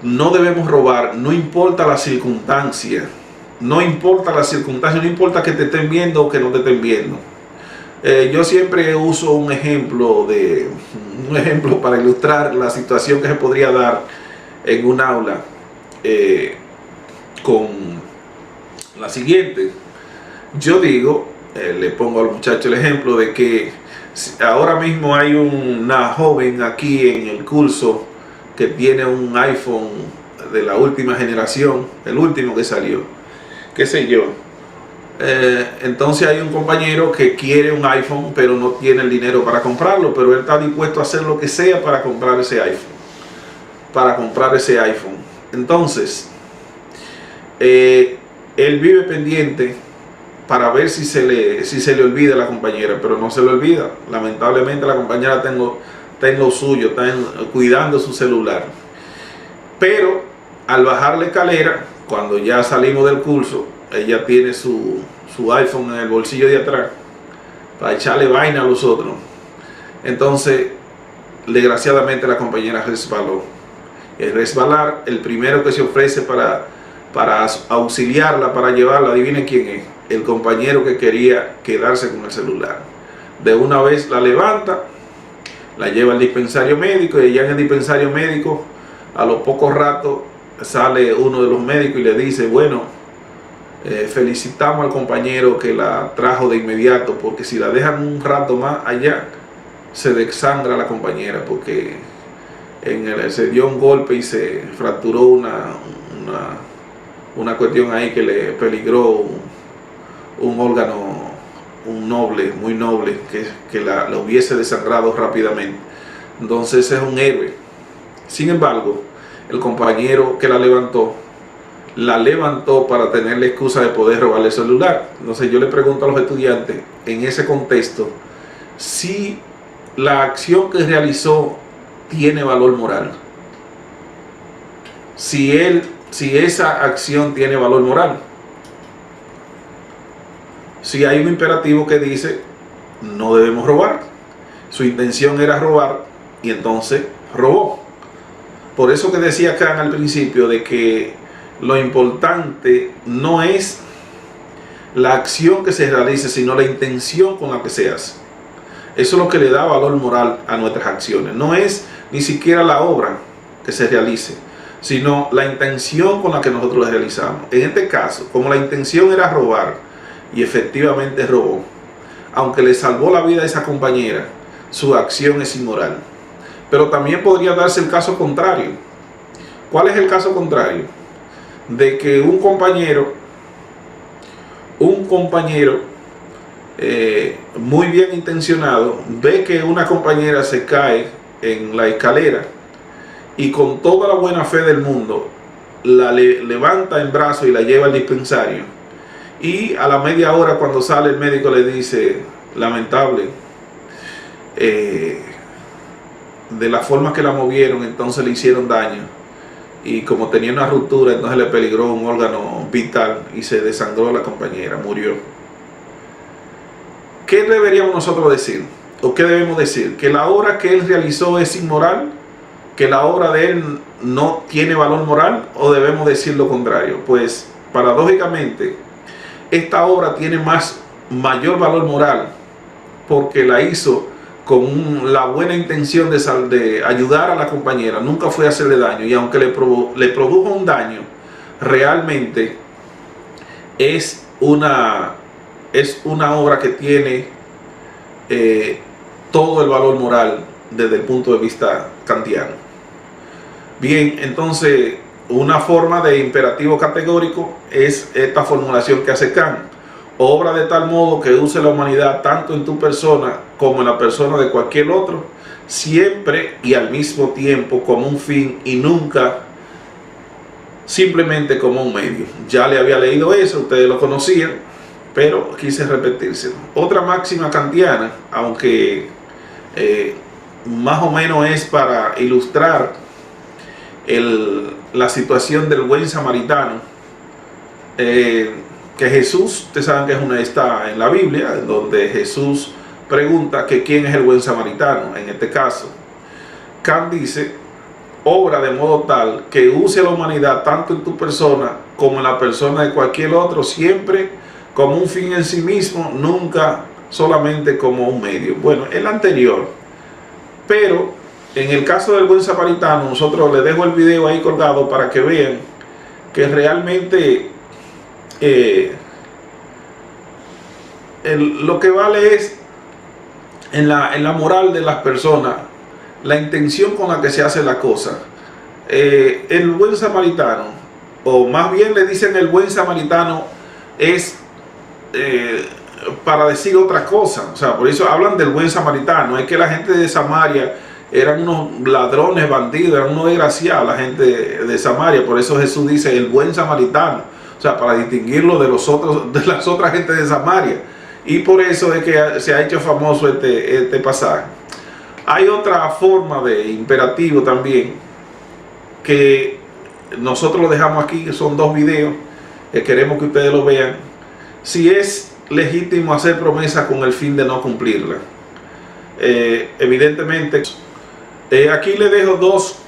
no debemos robar, no importa la circunstancia, no importa la circunstancia, no importa que te estén viendo o que no te estén viendo. Yo siempre uso un ejemplo para ilustrar la situación que se podría dar en un aula con la siguiente. Yo digo, le pongo al muchacho el ejemplo de que ahora mismo hay una joven aquí en el curso que tiene un iPhone de la última generación, el último que salió, qué sé yo. Entonces hay un compañero que quiere un iPhone pero no tiene el dinero para comprarlo, pero él está dispuesto a hacer lo que sea para comprar ese iPhone. Entonces él vive pendiente para ver si se le olvida a la compañera, pero no se le olvida. Lamentablemente la compañera está en lo suyo, está cuidando su celular. Pero al bajar la escalera, cuando ya salimos del curso, ella tiene su iPhone en el bolsillo de atrás para echarle vaina a los otros. Entonces, desgraciadamente la compañera resbaló. El resbalar, el primero que se ofrece para auxiliarla, para llevarla, adivinen quién es. El compañero que quería quedarse con el celular. De una vez la levanta, la lleva al dispensario médico, y allá en el dispensario médico, a los pocos ratos, sale uno de los médicos y le dice: bueno, felicitamos al compañero que la trajo de inmediato, porque si la dejan un rato más allá, se desangra la compañera, porque se dio un golpe y se fracturó una cuestión ahí que le peligró un órgano, muy noble, que la hubiese desangrado rápidamente. Entonces es un héroe. Sin embargo, el compañero que la levantó para tener la excusa de poder robarle el celular. Entonces yo le pregunto a los estudiantes en ese contexto si la acción que realizó tiene valor moral. Si esa acción tiene valor moral. Si hay un imperativo que dice no debemos robar, su intención era robar y entonces robó. Por eso que decía Kant al principio de que lo importante no es la acción que se realice, sino la intención con la que se hace. Eso es lo que le da valor moral a nuestras acciones. No es ni siquiera la obra que se realice, sino la intención con la que nosotros la realizamos. En este caso, como la intención era robar, y efectivamente robó, aunque le salvó la vida a esa compañera, su acción es inmoral. Pero también podría darse el caso contrario. ¿Cuál es el caso contrario? De que un compañero muy bien intencionado ve que una compañera se cae en la escalera y con toda la buena fe del mundo la levanta en brazos y la lleva al dispensario. Y a la media hora, cuando sale, el médico le dice: lamentable, de la forma que la movieron, entonces le hicieron daño, y como tenía una ruptura, entonces le peligró un órgano vital y se desangró la compañera, murió. ¿Qué deberíamos nosotros decir? ¿O qué debemos decir? ¿Que la obra que él realizó es inmoral? ¿Que la obra de él no tiene valor moral? ¿O debemos decir lo contrario? Pues paradójicamente esta obra tiene mayor valor moral, porque la hizo con la buena intención de ayudar a la compañera, nunca fue a hacerle daño, y aunque le produjo un daño, realmente es una obra que tiene todo el valor moral desde el punto de vista kantiano. Bien, entonces una forma de imperativo categórico es esta formulación que hace Kant: obra de tal modo que use la humanidad tanto en tu persona como en la persona de cualquier otro, siempre y al mismo tiempo como un fin y nunca simplemente como un medio. Ya le había leído eso, ustedes lo conocían, pero quise repetírselo. Otra máxima kantiana, aunque más o menos es para ilustrar la situación del buen samaritano, que Jesús, ustedes saben que está en la Biblia, donde Jesús pregunta que quién es el buen samaritano. En este caso, Kant dice: obra de modo tal que use a la humanidad tanto en tu persona como en la persona de cualquier otro, siempre como un fin en sí mismo, nunca solamente como un medio. Bueno, el anterior, pero en el caso del buen samaritano, nosotros les dejo el video ahí colgado para que vean que realmente lo que vale es en la moral de las personas, la intención con la que se hace la cosa. El buen samaritano, o más bien le dicen el buen samaritano, es para decir otra cosa. O sea, por eso hablan del buen samaritano. Es que la gente de Samaria eran unos ladrones, bandidos, eran unos desgraciados, la gente de Samaria. Por eso Jesús dice el buen samaritano, o sea, para distinguirlo de las otras gentes de Samaria. Y por eso es que se ha hecho famoso este pasaje. Hay otra forma de imperativo también, que nosotros lo dejamos aquí, que son dos videos, que queremos que ustedes lo vean. Si es legítimo hacer promesa con el fin de no cumplirla. Evidentemente, aquí les dejo dos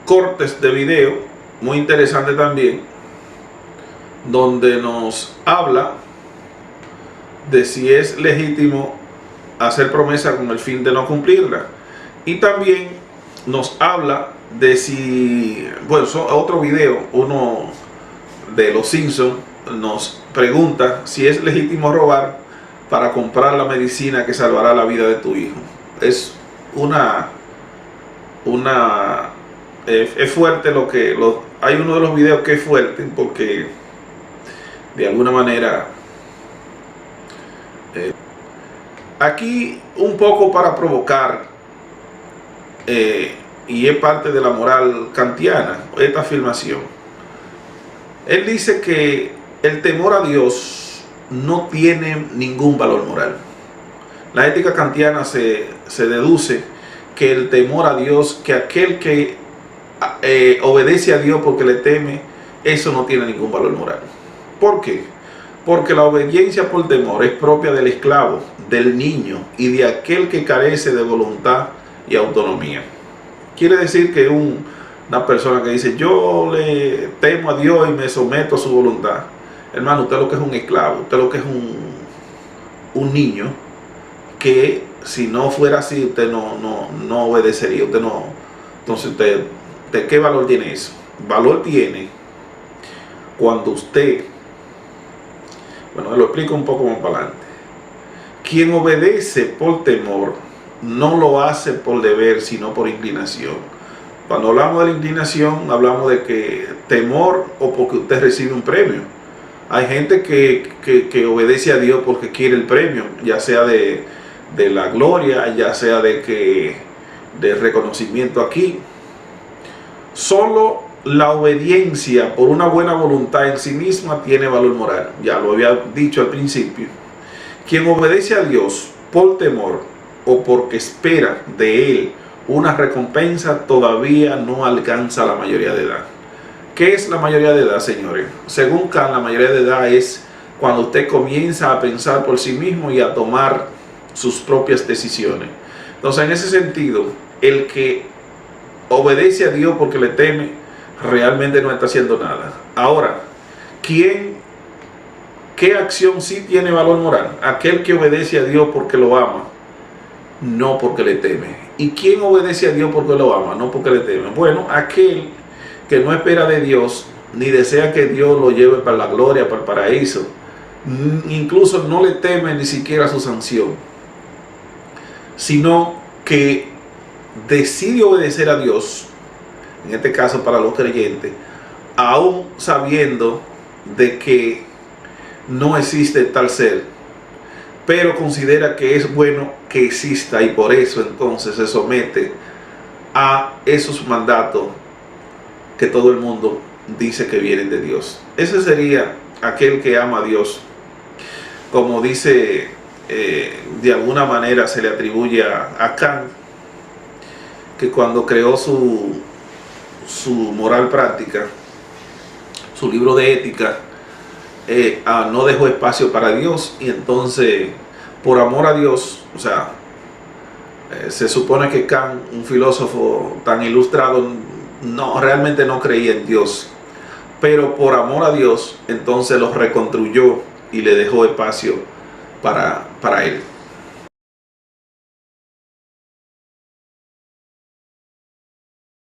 cortes de video muy interesantes también, donde nos habla de si es legítimo hacer promesa con el fin de no cumplirla. Y también nos habla de si, bueno, otro video, uno de los Simpsons, nos pregunta si es legítimo robar para comprar la medicina que salvará la vida de tu hijo. Es es fuerte hay uno de los videos que es fuerte, porque de alguna manera aquí un poco para provocar, y es parte de la moral kantiana, esta afirmación. Él dice que el temor a Dios no tiene ningún valor moral. La ética kantiana se deduce que el temor a Dios, que aquel que obedece a Dios porque le teme, eso no tiene ningún valor moral. ¿Por qué? Porque la obediencia por temor es propia del esclavo, del niño y de aquel que carece de voluntad y autonomía. Quiere decir que una persona que dice yo le temo a Dios y me someto a su voluntad, hermano, usted lo que es un esclavo, usted lo que es un niño, que si no fuera así usted no obedecería, usted no. Entonces usted, ¿qué valor tiene eso? Valor tiene cuando usted, bueno, lo explico un poco más para adelante. Quien obedece por temor no lo hace por deber, sino por inclinación. Cuando hablamos de la inclinación, hablamos de que temor o porque usted recibe un premio. Hay gente que obedece a Dios porque quiere el premio, ya sea de la gloria, ya sea de reconocimiento aquí. Solo la obediencia por una buena voluntad en sí misma tiene valor moral. Ya lo había dicho al principio. Quien obedece a Dios por temor o porque espera de Él una recompensa todavía no alcanza la mayoría de edad. ¿Qué es la mayoría de edad, señores? Según Kant, la mayoría de edad es cuando usted comienza a pensar por sí mismo y a tomar sus propias decisiones. Entonces, en ese sentido, el que obedece a Dios porque le teme, realmente no está haciendo nada. Ahora, ¿qué acción sí tiene valor moral? Aquel que obedece a Dios porque lo ama, no porque le teme. ¿Y quién obedece a Dios porque lo ama, no porque le teme? Bueno, aquel que no espera de Dios, ni desea que Dios lo lleve para la gloria, para el paraíso, incluso no le teme ni siquiera su sanción, sino que decide obedecer a Dios, en este caso para los creyentes, aún sabiendo de que no existe tal ser, pero considera que es bueno que exista, y por eso entonces se somete a esos mandatos que todo el mundo dice que vienen de Dios. Ese sería aquel que ama a Dios. Como dice, de alguna manera se le atribuye a Kant, que cuando creó su moral práctica, su libro de ética, no dejó espacio para Dios, y entonces por amor a Dios, o sea, se supone que Kant, un filósofo tan ilustrado, realmente no creía en Dios, pero por amor a Dios entonces lo reconstruyó y le dejó espacio para él.